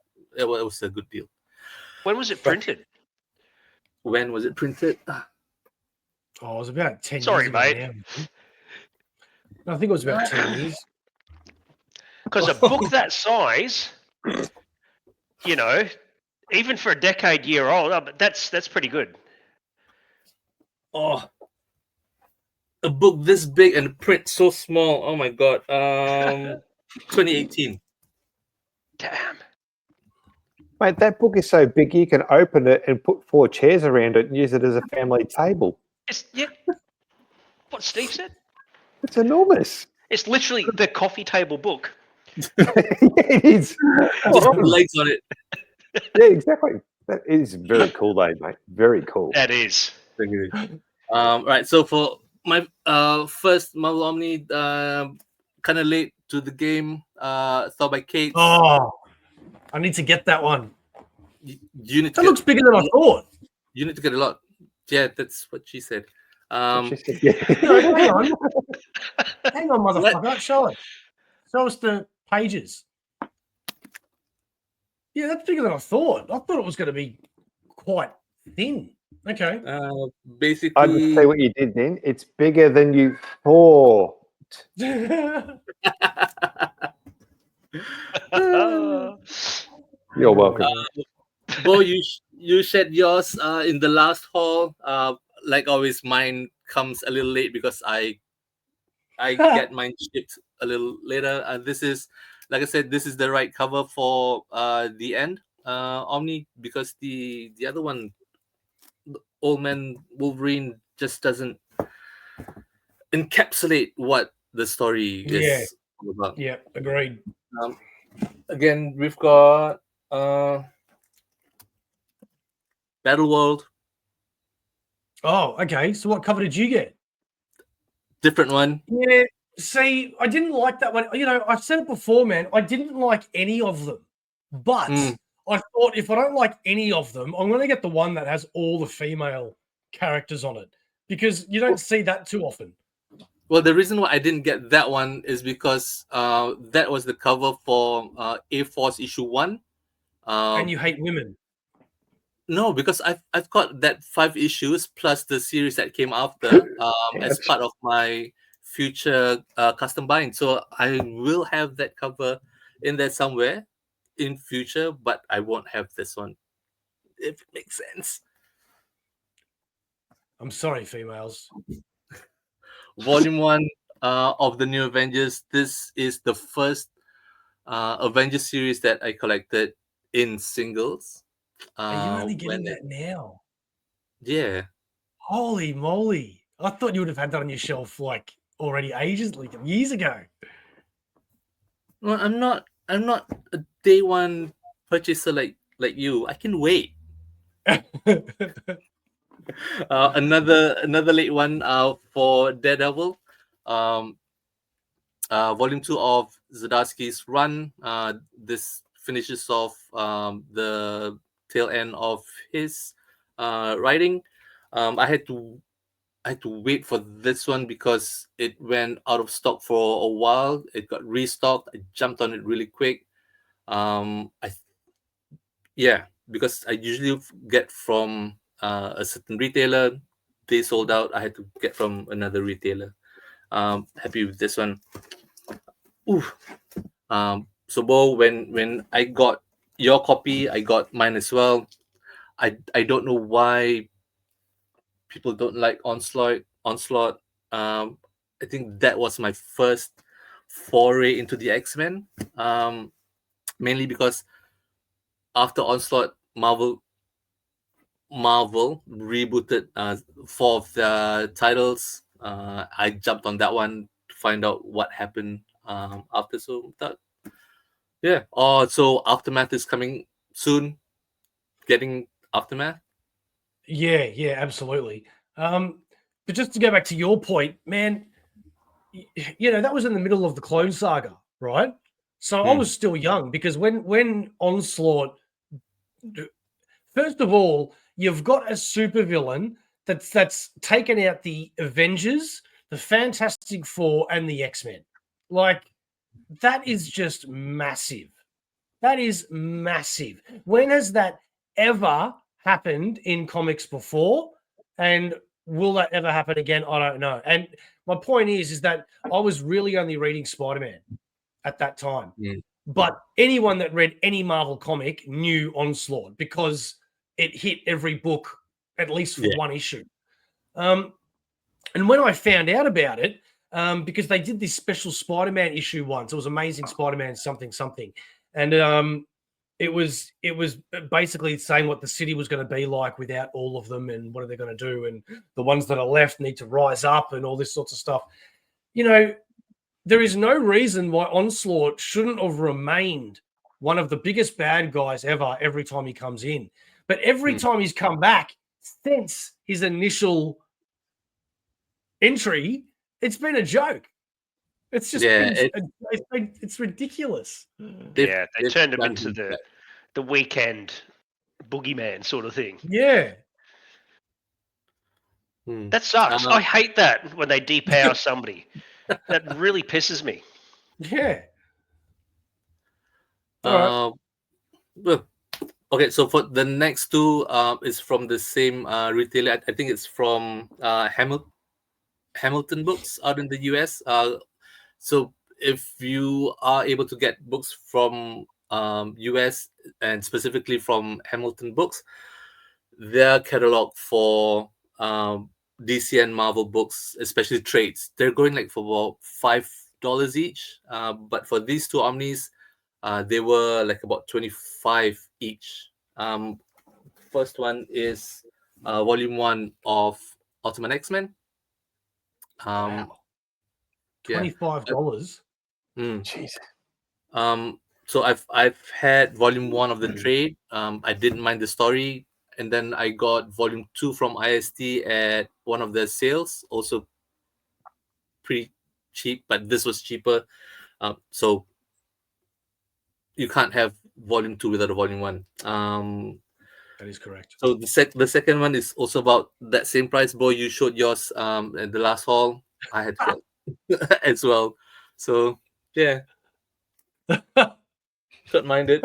a good deal. When was it printed? When was it printed? Oh, it was about 10 Sorry, years ago mate. now. I think it was about 10 years. Because a book that size, you know, even for a decade-year old, but that's pretty good. Oh, a book this big and the print so small. Oh my god. 2018. Damn. Mate, that book is so big you can open it and put 4 chairs around it and use it as a family table. Yeah. What Steve said? It's enormous. It's literally the coffee table book. It is. Just put legs on it. Yeah, exactly. That is very cool, though, mate. Very cool. That is. Right. So for my first Marvel Omni, kind of late to the game. Thought by Kate. Oh, I need to get that one. You need to that looks bigger than I thought. You need to get a lot. Yeah, that's what she said. She said, yeah. No, hang on. Hang on, motherfucker. Show us the pages. Yeah, that's bigger than I thought. I thought it was going to be quite thin. Okay. Basically, I can see what you did then. It's bigger than you thought. You're welcome. Bo, you shared yours in the last haul. Like always, mine comes a little late because I get mine shipped a little later. This is, like I said, this is the right cover for the end Omni, because the other one, Old Man Wolverine, just doesn't encapsulate what the story is all about. Yeah, agreed. Again, we've got Battle World. Oh, okay. So what cover did you get? Different one. Yeah. See, I didn't like that one. You know, I've said it before, man. I didn't like any of them. But I thought if I don't like any of them, I'm going to get the one that has all the female characters on it, because you don't see that too often. Well, the reason why I didn't get that one is because that was the cover for A-Force issue 1. And you hate women. No, because I've got that 5 issues plus the series that came after as part of my future custom bind. So I will have that cover in there somewhere in future, but I won't have this one, if it makes sense. I'm sorry, females. Volume 1 of the New Avengers. This is the first Avengers series that I collected in singles. Are you only getting that now? Yeah. Holy moly. I thought you would have had that on your shelf like already ages, like years ago. Well, I'm not a day one purchaser like you. I can wait. Another late one for Daredevil. Volume 2 of Zdarsky's run. This finishes off the tail end of his writing. I had to wait for this one because it went out of stock for a while. It got restocked. I jumped on it really quick. Because I usually get from a certain retailer. They sold out. I had to get from another retailer. Happy with this one. Ooh. So Bo, when I got your copy, I got mine as well. I don't know why people don't like Onslaught. I think that was my first foray into the X-Men. Mainly because after Onslaught, Marvel rebooted 4 of the titles. I jumped on that one to find out what happened after. So that, yeah. Oh, so Aftermath is coming soon. Getting Aftermath. Yeah, absolutely. But just to go back to your point, man, you know, that was in the middle of the Clone Saga, right? So I was still young, because when Onslaught, first of all, you've got a supervillain that's taken out the Avengers, the Fantastic Four, and the X-Men. Like, that is just massive. That is massive. When has that ever happened in comics before? And will that ever happen again? I don't know. And my point is that I was really only reading Spider-Man at that time. Mm. But anyone that read any Marvel comic knew Onslaught because it hit every book at least for one issue. And when I found out about it, because they did this special Spider-Man issue once, it was Amazing Spider-Man something. And it was basically saying what the city was going to be like without all of them and what are they going to do. And the ones that are left need to rise up and all this sorts of stuff. You know, there is no reason why Onslaught shouldn't have remained one of the biggest bad guys ever every time he comes in. But every time he's come back since his initial entry, it's been a joke. It's just it's ridiculous. They turned him into the weekend boogeyman sort of thing. Yeah. That sucks. I hate that when they depower somebody. That really pisses me. Yeah. Well, okay, so for the next two is from the same retailer. I think it's from Hamilton Books out in the US. So if you are able to get books from US and specifically from Hamilton Books, their catalog for DC and Marvel books, especially trades, they're going like for about $5 each. But for these two Omnis, they were like about $25 each. First one is Volume 1 of Ultimate X-Men. Wow. $25. Jeez. So I've had Volume 1 of the trade. I didn't mind the story. And then I got Volume 2 from IST at one of their sales, also pretty cheap, but this was cheaper. So you can't have Volume 2 without a Volume 1. That is correct. So the second one is also about that same price. Boy, you showed yours at the last haul. I had as well. So yeah, don't mind it.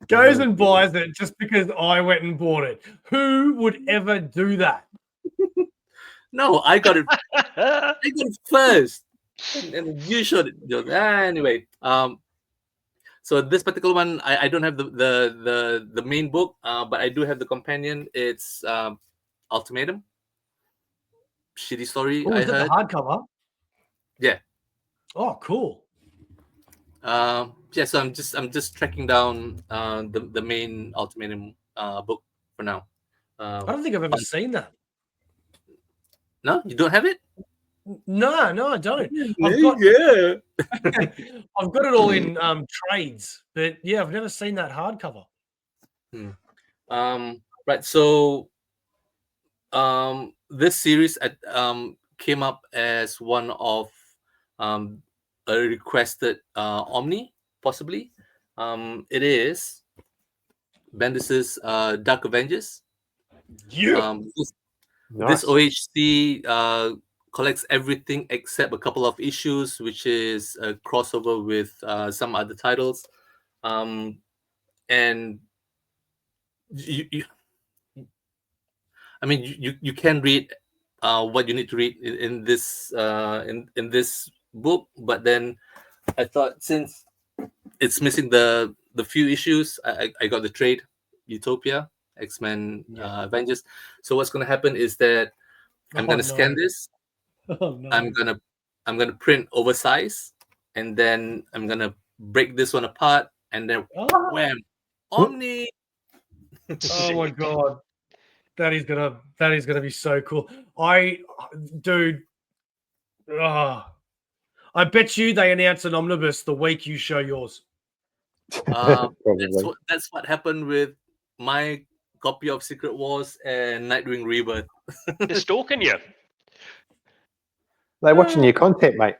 Goes and buys it just because I went and bought it. Who would ever do that? No, I got it. I got it first, and you showed it. Anyway, so this particular one, I don't have the main book, but I do have the companion. It's Ultimatum. Shitty story. Oh, I is it heard. the hardcover? Yeah. Oh, cool. Yeah, so I'm just tracking down the main Ultimatum book for now. I don't think I've ever seen that. No, you don't have it? No, I don't. Yeah. I've got it all in trades, but yeah, I've never seen that hardcover. Right. So this series came up as one of a requested Omni, possibly. It is Bendis's Dark Avengers. Yeah. This OHC collects everything except a couple of issues, which is a crossover with some other titles. And you can read what you need to read in this in this book, but then I thought since it's missing the few issues, I got the trade Utopia X-Men Avengers. So what's going to happen is that I'm going to scan this. Oh, no. I'm gonna print oversize, and then I'm gonna break this one apart, and then wham, Omni. Oh my god, that is gonna be so cool. I bet you they announce an omnibus the week you show yours. That's what happened with my copy of Secret Wars and Nightwing Rebirth. They're stalking you. They're watching your content, mate.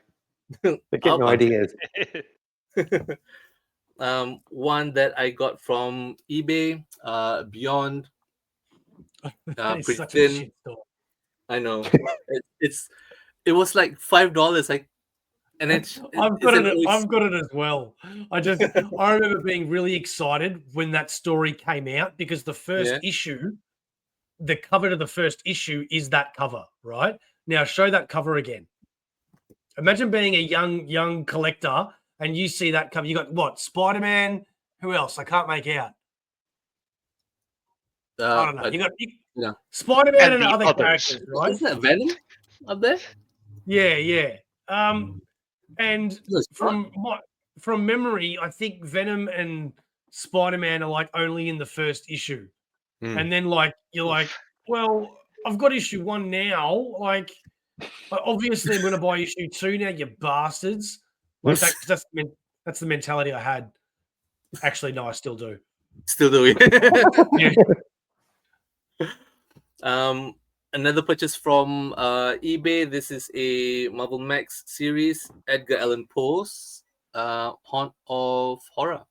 They're getting ideas. One that I got from eBay, Beyond. Such a shit store. I know. It was like $5. Like, and I've got it as well. I remember being really excited when that story came out because the first issue the cover to the first issue is that cover, right? Now show that cover again. Imagine being a young collector and you see that cover. You got what? Spider-Man. Who else? I can't make out. I don't know. You got Spider-Man and other characters, right? Isn't that Venom up there? Yeah. And from memory, I think Venom and Spider-Man are like only in the first issue. And then like you're like, well, I've got issue 1 now. Like, obviously I'm going to buy issue 2 now, you bastards. Like that's the mentality I had. Actually, no, I still do. Still do. Yeah. Another purchase from eBay. This is a Marvel Max series, Edgar Allan Poe's Haunt of Horror.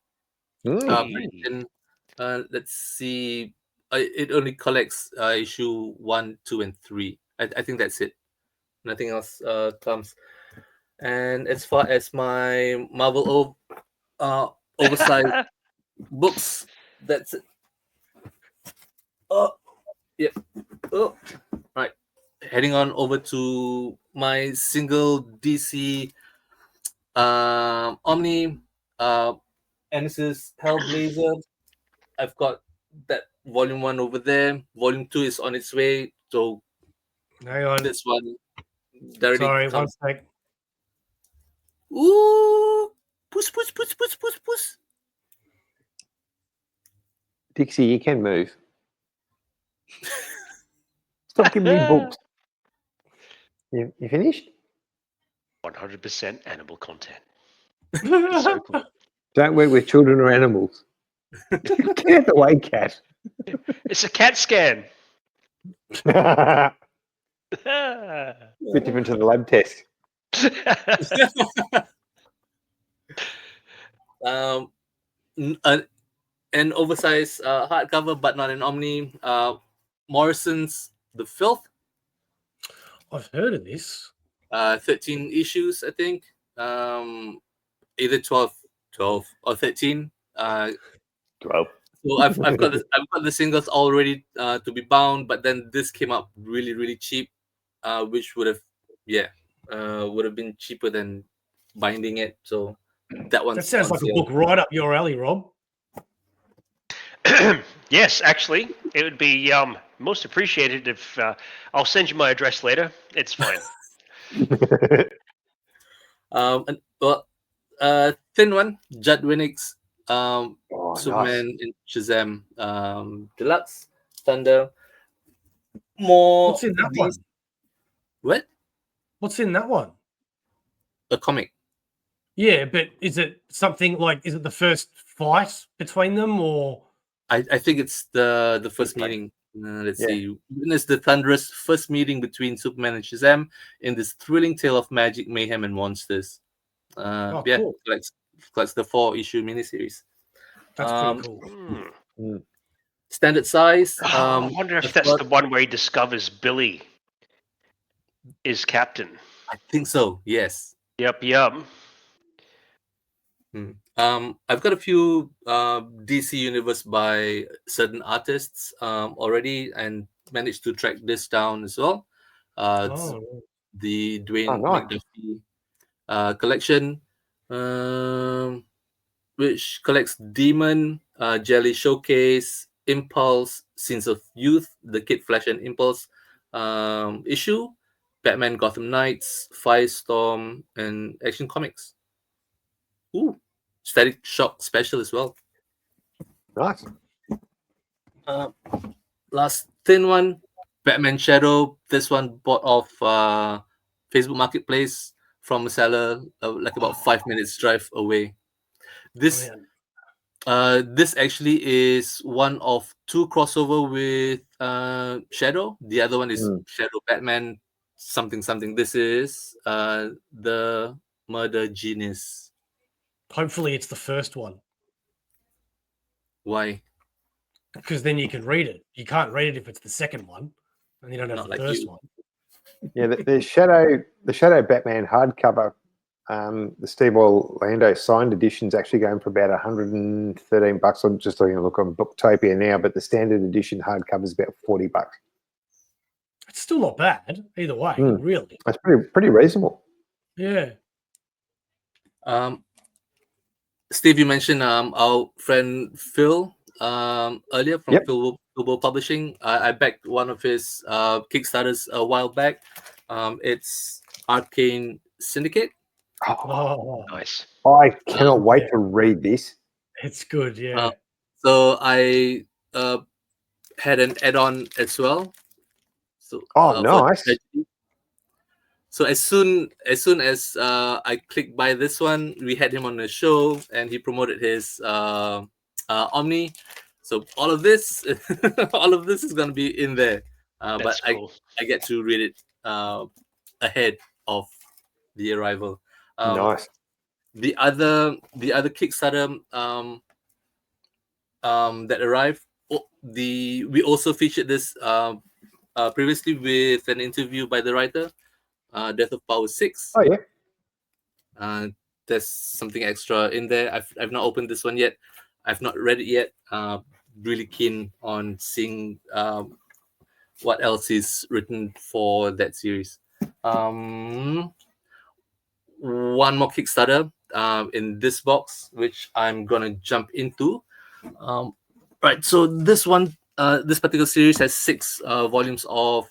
And let's see. It only collects issue 1, 2, and 3. I think that's it. Nothing else comes. And as far as my Marvel oversized books, that's it. Oh, yeah. Oh, right. Heading on over to my single DC Omni Genesis Hellblazer. I've got that volume 1 over there. Volume 2 is on its way. So hang on. This one. Sorry, one sec. Ooh, push. Dixie, you can move. Stop giving me books. You finished? 100% animal content. So cool. Don't work with children or animals. Get out the way, cat. It's a CAT scan. Bit different to the lab test. An oversized hardcover, but not an Omni. Morrison's The Filth. I've heard of this. 13 issues, I think. Either 12 or 13. 12. So I've got the singles all ready to be bound, but then this came up really cheap, which would have been cheaper than binding it. So that sounds like a book right up your alley, Rob. Yes, actually, it would be most appreciated if I'll send you my address later. It's fine. Thin one, Judd Winnick's Superman nice. in Shazam Deluxe Thunder. More. What's in that one? What? What's in that one? A comic. Yeah, but is it something like? Is it the first fight between them, or? I think it's the first meeting. Let's see. Witness the thunderous first meeting between Superman and Shazam in this thrilling tale of magic, mayhem, and monsters. Cool. Collects the 4-issue miniseries. That's pretty cool. Standard size. I wonder if that's the one where he discovers Billy is captain. I think so. Yes. Yep. I've got a few DC Universe by certain artists already, and managed to track this down as well. The Dwayne McDuffie collection, which collects Demon, Jelly Showcase, Impulse, Scenes of Youth, the Kid Flash and Impulse issue, Batman Gotham Knights, Firestorm, and Action Comics. Ooh, Static Shock special as well. Nice. Last thin one, Batman Shadow. This one bought off Facebook Marketplace from a seller like about 5 minutes drive away. This this actually is one of 2 crossover with Shadow. The other one is Shadow Batman something. This is the Murder Genius. Hopefully it's the first one. Why? Because then you can read it. You can't read it if it's the second one, and you don't have the first one. Yeah, the Shadow Batman hardcover the Steve Orlando signed edition is actually going for about $113. I'm just taking a look on Booktopia now, but the standard edition hardcover is about $40. It's still not bad either way, really. That's pretty reasonable. Yeah. Steve, you mentioned our friend Phil earlier from Phil Publishing. I backed one of his Kickstarters a while back. It's Arcane Syndicate. Oh, Nice. I cannot wait to read this. It's good, yeah. So I had an add-on as well. So nice. So as soon as I clicked buy this one, we had him on the show, and he promoted his Omni. So all of this is gonna be in there. But cool. I get to read it ahead of the arrival. Nice. The other Kickstarter that arrived. We also featured this previously with an interview by the writer. Death of Power 6. Oh yeah. There's something extra in there. I've not opened this one yet. I've not read it yet. Really keen on seeing what else is written for that series. One more Kickstarter in this box, which I'm gonna jump into. Right. So this one, this particular series has 6 volumes of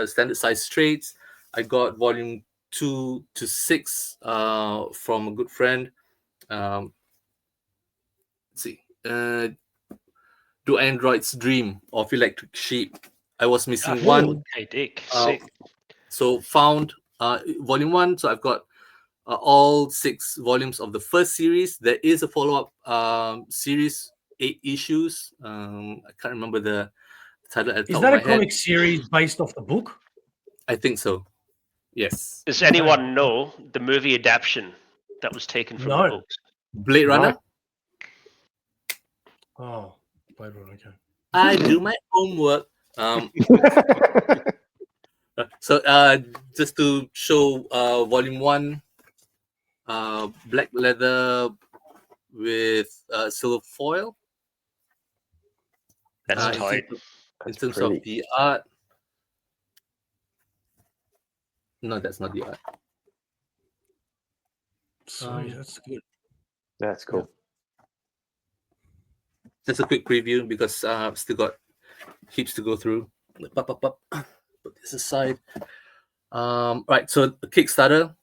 standard size trades. I got volume 2 to 6 from a good friend. Let's see. Do Androids Dream of Electric Sheep? I was missing one. Hey, Dick. So found volume 1. So I've got all 6 volumes of the first series. There is a follow-up series, 8 issues. I can't remember the title at the top of my head. Is that a comic series based off the book? I think so. Yes. Does anyone know the movie adaptation that was taken from the books? Blade Runner? Oh, Blade Runner, okay. I do my homework. So just to show volume 1, black leather with silver foil. That's tight. In terms of the art. No, that's not the art. Sorry, that's good. That's cool. Just a quick preview because I've still got heaps to go through. Put this aside. Right, so the Kickstarter.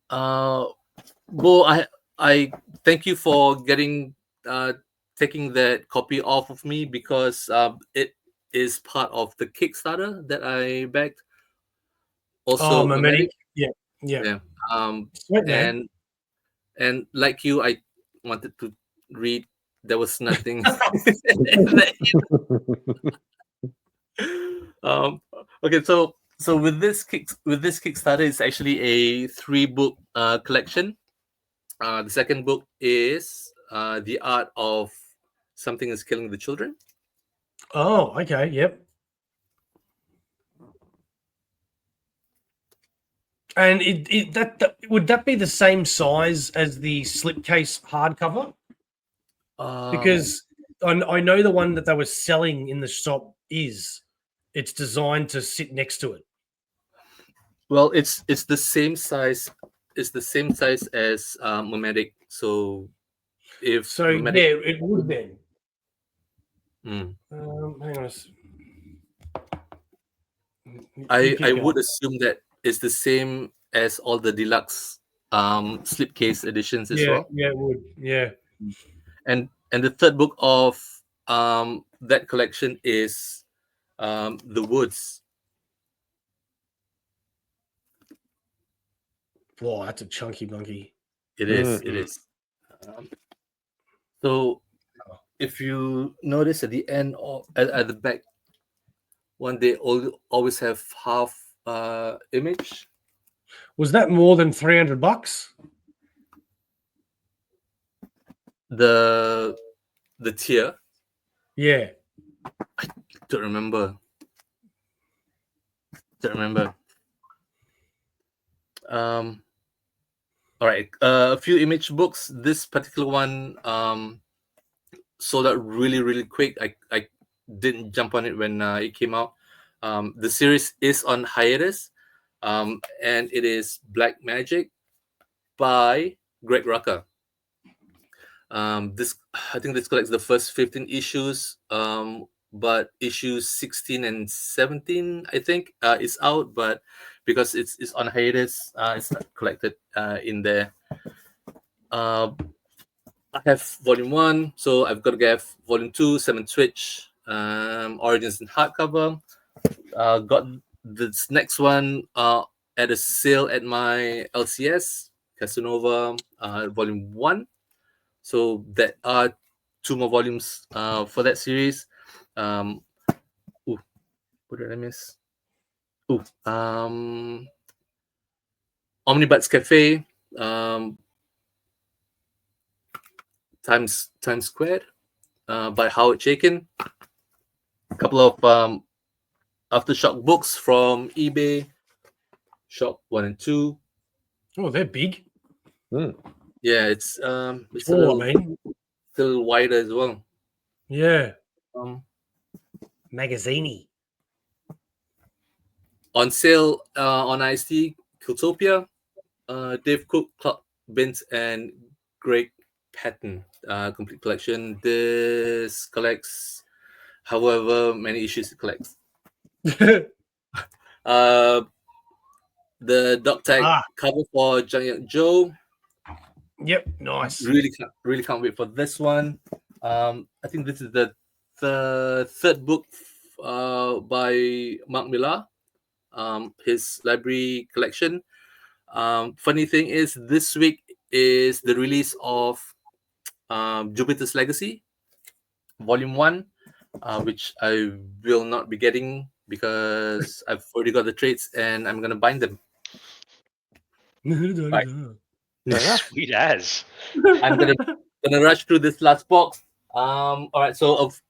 Bo, I thank you for taking that copy off of me because it is part of the Kickstarter that I backed. Also, Memetic. Yeah. And like you, I wanted to read. There was nothing. Okay, so with this Kickstarter, it's actually a 3-book collection. The second book is The Art of Something Is Killing the Children. Oh, okay, yep. And that would that be the same size as the slipcase hardcover? Because I know the one that they were selling in the shop it's designed to sit next to it. Well, it's the same size. It's the same size as Memetic. So if Memetic... it would then. Hang on. I would assume that it's the same as all the deluxe slipcase editions as well. Yeah, it would. Yeah. And the third book of that collection is The Woods. Wow, that's a chunky monkey. It is. It is. So if you notice at the end or at the back, one they always have half image. Was that more than $300? The tier. Yeah. I don't remember. All right, a few image books. This particular one sold out really quick. I didn't jump on it when it came out. The series is on hiatus, and it is Black Magic by Greg Rucka. This, I think this collects the first 15 issues, but issues 16 and 17, I think, is out, but because it's on hiatus, it's not collected in there. I have volume 1, so I've got to get volume 2, 7 Switch, Origins in hardcover. Got this next one at a sale at my LCS, Casanova, volume 1. So there are 2 more volumes for that series. What did I miss? Omnibus Cafe, Times Squared, by Howard Chaykin. A couple of Aftershock books from eBay, Shock 1 and 2. Oh, they're big. Yeah, it's a little wider as well. Yeah. Magazzini. On sale on IST, Kiltopia, Dave Cook, Clark Bint, and Greg Patton, complete collection. This collects however many issues it collects. The dog tag cover for Giant Joe. Yep, nice. Really can't wait for this one. I think this is the third book by Mark Millar, his library collection. Funny thing is, this week is the release of Jupiter's Legacy, Volume 1, which I will not be getting because I've already got the trades and I'm gonna bind them. Right. Sweet as. I'm gonna rush through this last box. All right, so of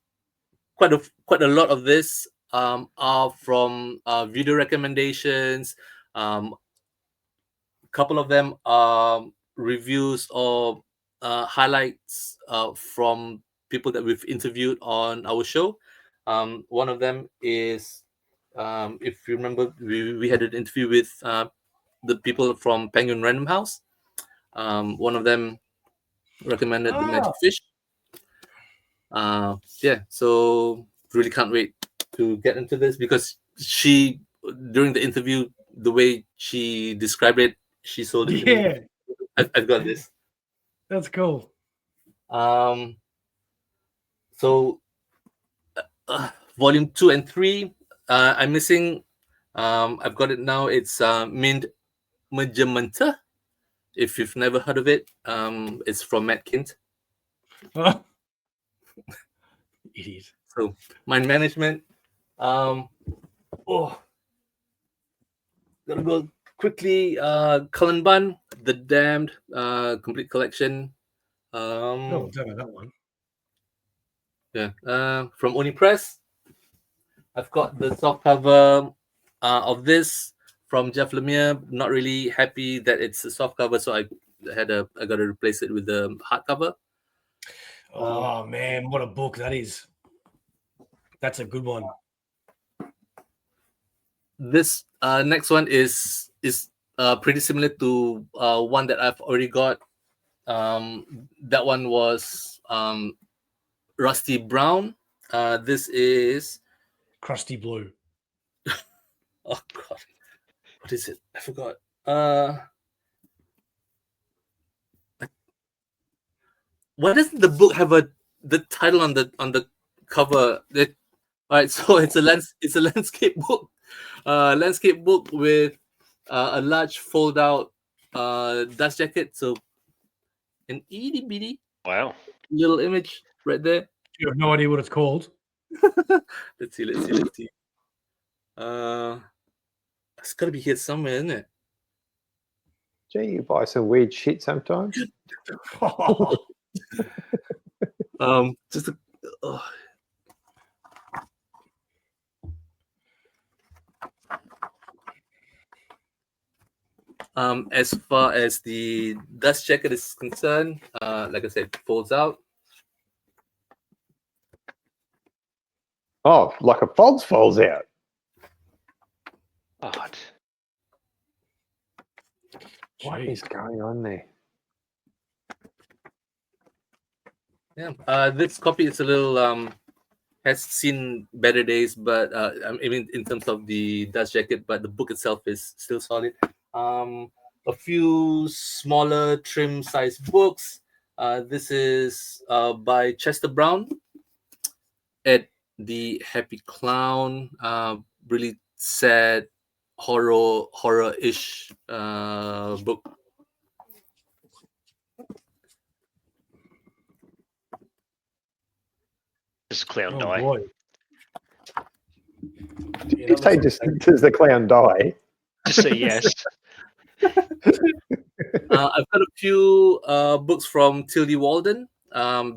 quite a lot of this are from video recommendations. Couple of them are reviews or highlights from people that we've interviewed on our show. One of them is, if you remember, we had an interview with the people from Penguin Random House. One of them recommended the Magic Fish. Yeah, so really can't wait to get into this because she, during the interview, the way she described it, she sold it to me. I've got this. That's cool. So volume 2 and 3, I'm missing. I've got it now. It's Mint Magenta. If you've never heard of it, it's from Matt Kint. Idiot. So Mind Management. Gotta go quickly. Cullen Bunn, The Damned, complete collection. Don't know that one. Yeah. From Oni Press, I've got the soft cover of this from Jeff Lemire. Not really happy that it's a soft cover, so I got to replace it with the hardcover. Oh man, what a book that is! That's a good one. This next one is pretty similar to one that I've already got. That one was Rusty Brown. This is Crusty Blue. Oh god, what is it? I forgot. Why doesn't the book have the title on the cover? All right, so it's a landscape book, landscape book with a large fold out dust jacket. So an itty bitty little image right there. You have no idea what it's called. Let's see. It's gotta be here somewhere, isn't it? Gee, you buy some weird shit sometimes. Just a, As far as the dust jacket is concerned, like I said, it folds out. Oh, like a falls out. God. What is going on there? Yeah, this copy is a little has seen better days, but I mean in terms of the dust jacket, but the book itself is still solid. A few smaller trim size books. This is by Chester Brown. Ed the Happy Clown. Really sad horror-ish book. Does the clown Oh die? boy. Did you say does the clown die? Just say yes. I've got a few books from Tildy Walden.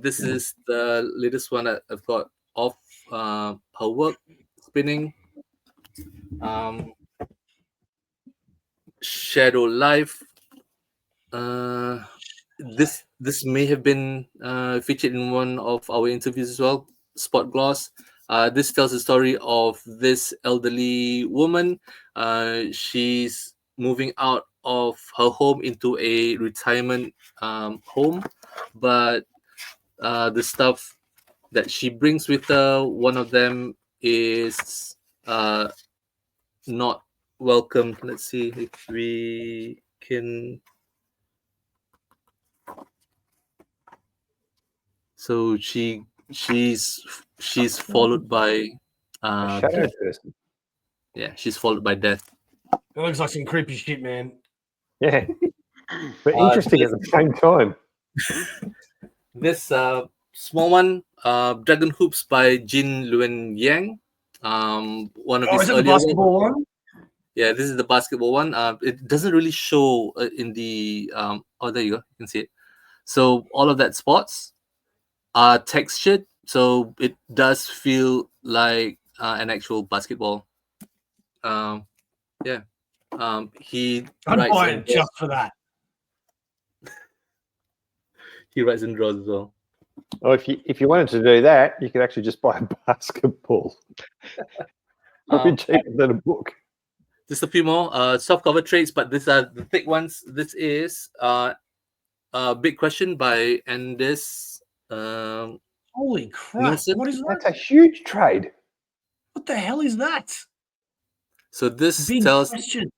This is the latest one I've got of her work, Spinning. Shadow Life. This may have been featured in one of our interviews as well. Spot Gloss. This tells the story of this elderly woman. She's moving out of her home into a retirement home, but the stuff that she brings with her, one of them is not welcome. Let's see if we can. So she's followed by A shadow death. person. Yeah, she's followed by death. That looks like some creepy shit, man. Yeah. But interesting at the same time. This small one, Dragon Hoops by Jin Luen Yang. One of his is it the earlier basketball one? Yeah, this is the basketball one. It doesn't really show in the oh, there you go, you can see it. So all of that sports are textured, so it does feel like an actual basketball. Yeah. He I'd writes buy and it just for that. he writes and draws as well. Well, if you wanted to do that, you could actually just buy a basketball. Probably cheaper than a book. Just a few more soft cover trades, but these are the thick ones. This is Big Question by Anders. Holy crap! Nielsen. What is that? That's a huge trade. What the hell is that? So this Big tells. questions.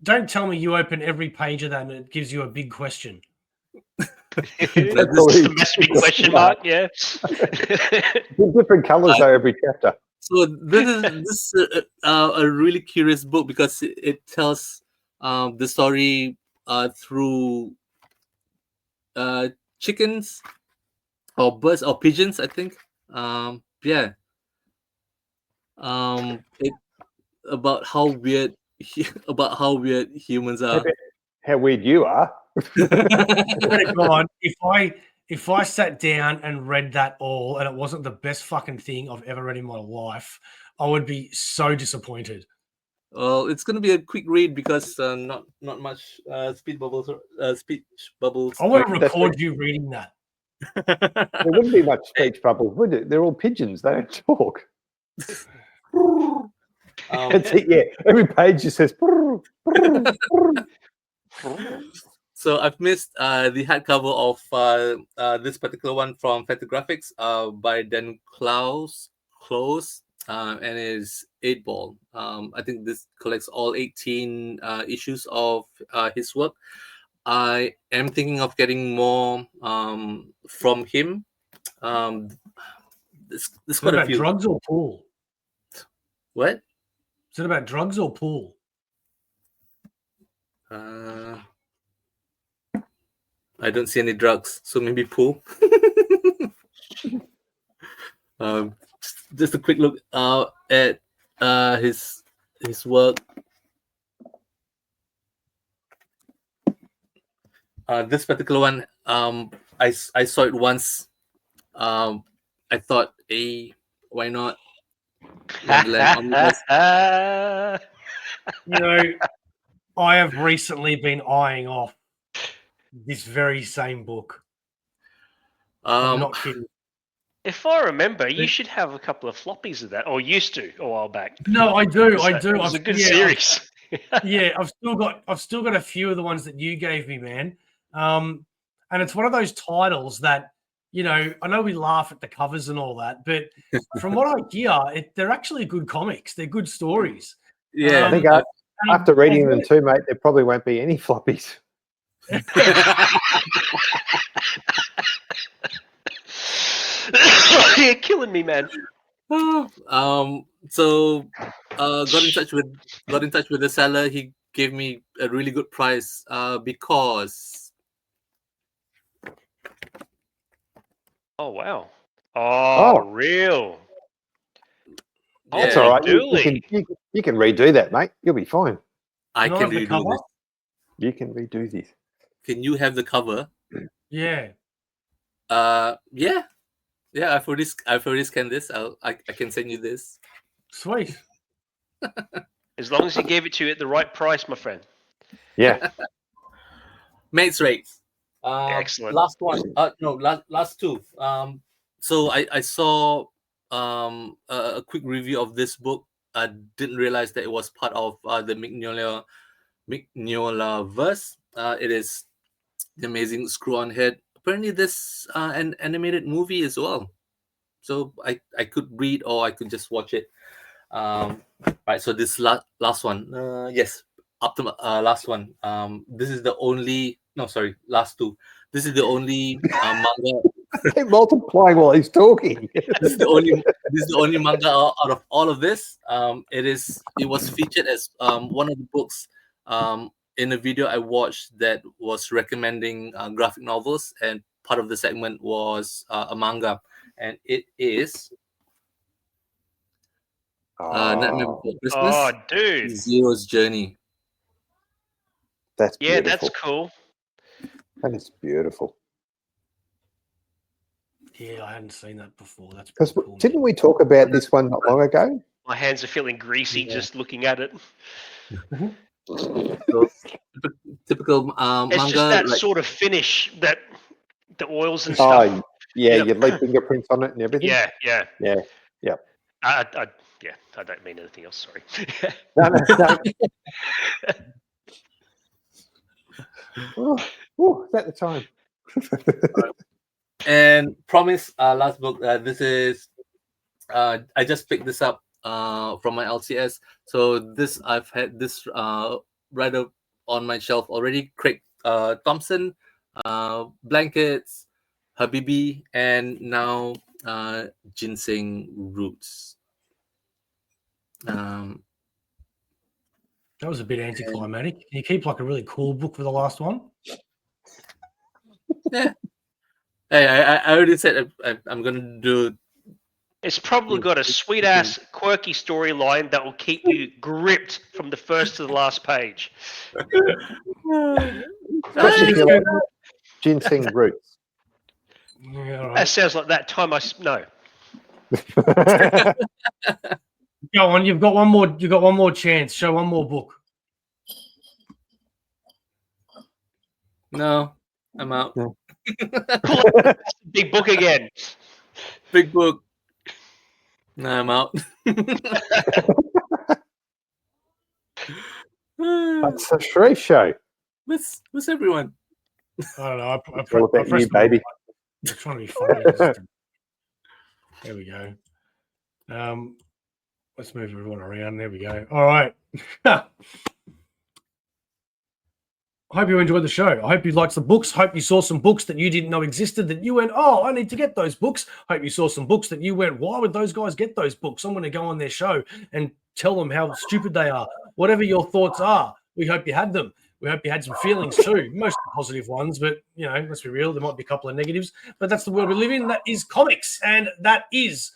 Don't tell me you open every page of that and it gives you a big question. That's a massive big question mark, yeah. Different colours though every chapter. So this is a really curious book because it tells the story through chickens or birds or pigeons, I think. Yeah. It about how weird humans are. How weird you are. God, if I sat down and read that all and it wasn't the best fucking thing I've ever read in my life, I would be so disappointed. Well, it's going to be a quick read because not much speech bubbles. I want to record you reading that. There wouldn't be much speech bubbles, would it? They're all pigeons. They don't talk. That's it, yeah. Every page just says. So I've missed the hardcover of this particular one from Fantagraphics by Dan Close, and it's 8-ball. I think this collects all 18 issues of his work. I am thinking of getting more from him. This quite a about few. Drugs or pool? What? Is it about drugs or pool? I don't see any drugs, so maybe pool. Just a quick look at his work. This particular one, I saw it once. I thought, hey, why not? Wonderland Omnibus. You know, I have recently been eyeing off this very same book. I'm not kidding. If I remember, you should have a couple of floppies of that, or used to a while back. No, I do. It was a good series. I've still got a few of the ones that you gave me, man. And it's one of those titles that, you know, I know we laugh at the covers and all that, but from what I hear, they're actually good comics. They're good stories. Yeah, I think after reading them too, mate, there probably won't be any floppies. You're killing me, man. So got in touch with the seller. He gave me a really good price because Oh wow. Real. Yeah. That's all right. Dooley. You can redo that, mate. You'll be fine. I Can I can have the redo cover? this. You can redo this. Can you have the cover? Yeah. Yeah. I've already scanned this. I can send you this. Sweet. As long as you gave it to you at the right price, my friend. Yeah. Mates rates. Excellent. Last one. Last two. So I saw a quick review of this book. I didn't realize that it was part of the Mignola-verse. It is The Amazing Screw-On Head. Apparently, there's an animated movie as well. So I could read or I could just watch it. Right. So this last one. Yes. Up to last one. This is the only. No, sorry. Last two. This is the only manga. Keep multiplying while he's talking. This is the only manga out of all of this. It was featured as one of the books in a video I watched that was recommending graphic novels, and part of the segment was a manga, and it is Nightmare Before Christmas. Oh, dude. Zero's Journey. That's Yeah, beautiful. that's cool. That is beautiful. Yeah, I hadn't seen that before. That's Because pretty cool. didn't we talk about this one not long ago? My hands are feeling greasy just looking at it. So, typical It's manga. just that like- sort of finish, that the oils and stuff. Oh, yeah, Yeah. you leave fingerprints on it and everything. Yeah. Yeah. I don't mean anything else. Sorry. No. Is that the time? And Promise, last book. This is I just picked this up from my LCS. So this I've had this right up on my shelf already. Craig Thompson, Blankets, Habibi, and now Ginseng Roots. That was a bit anticlimactic. Can you keep like a really cool book for the last one? Yeah. Hey, I already said I'm gonna do. It's probably got a sweet ass, quirky storyline that will keep you gripped from the first to the last page. Especially if you like ginseng roots. Yeah, all That right. sounds like that time no. Go on. You've got one more. You've got one more chance. Show one more book. No, I'm out. No. Big book again. Big book. No, I'm out. That's the Sharif show. What's everyone? I don't know. It's all about you, baby. I'm trying to be funny. There we go. Let's move everyone around. There we go. All right. I hope you enjoyed the show. I hope you liked the books. Hope you saw some books that you didn't know existed that you went, oh, I need to get those books. Hope you saw some books that you went, why would those guys get those books? I'm going to go on their show and tell them how stupid they are. Whatever your thoughts are, we hope you had them. We hope you had some feelings too, mostly positive ones, but, you know, let's be real, there might be a couple of negatives, but that's the world we live in. That is comics, and that is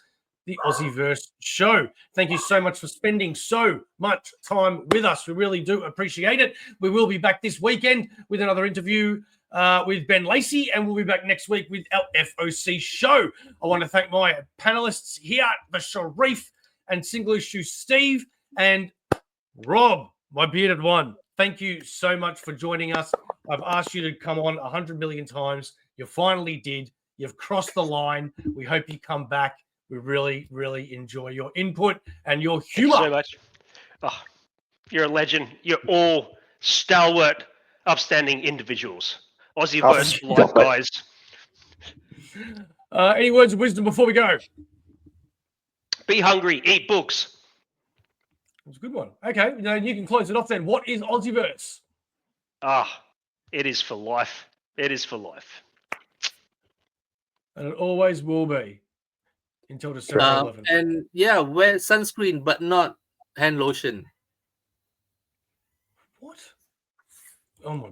the Aussieverse show. Thank you so much for spending so much time with us. We really do appreciate it. We will be back this weekend with another interview with Ben Lacey, and we'll be back next week with our FOC show. I want to thank my panelists here, the Sharif and SingleIssue Steve and Rob. My bearded one, thank you so much for joining us. I've asked you to come on 100 million times. You finally did. You've crossed the line. We hope you come back. We really, really enjoy your input and your humor. Thank you so much. Oh, you're a legend. You're all stalwart, upstanding individuals. Aussieverse for life, guys. Any words of wisdom before we go? Be hungry. Eat books. It's a good one. Okay, now you can close it off then. What is Aussieverse? It is for life. It is for life. And it always will be until December 11th. And yeah, wear sunscreen, but not hand lotion. What? Oh my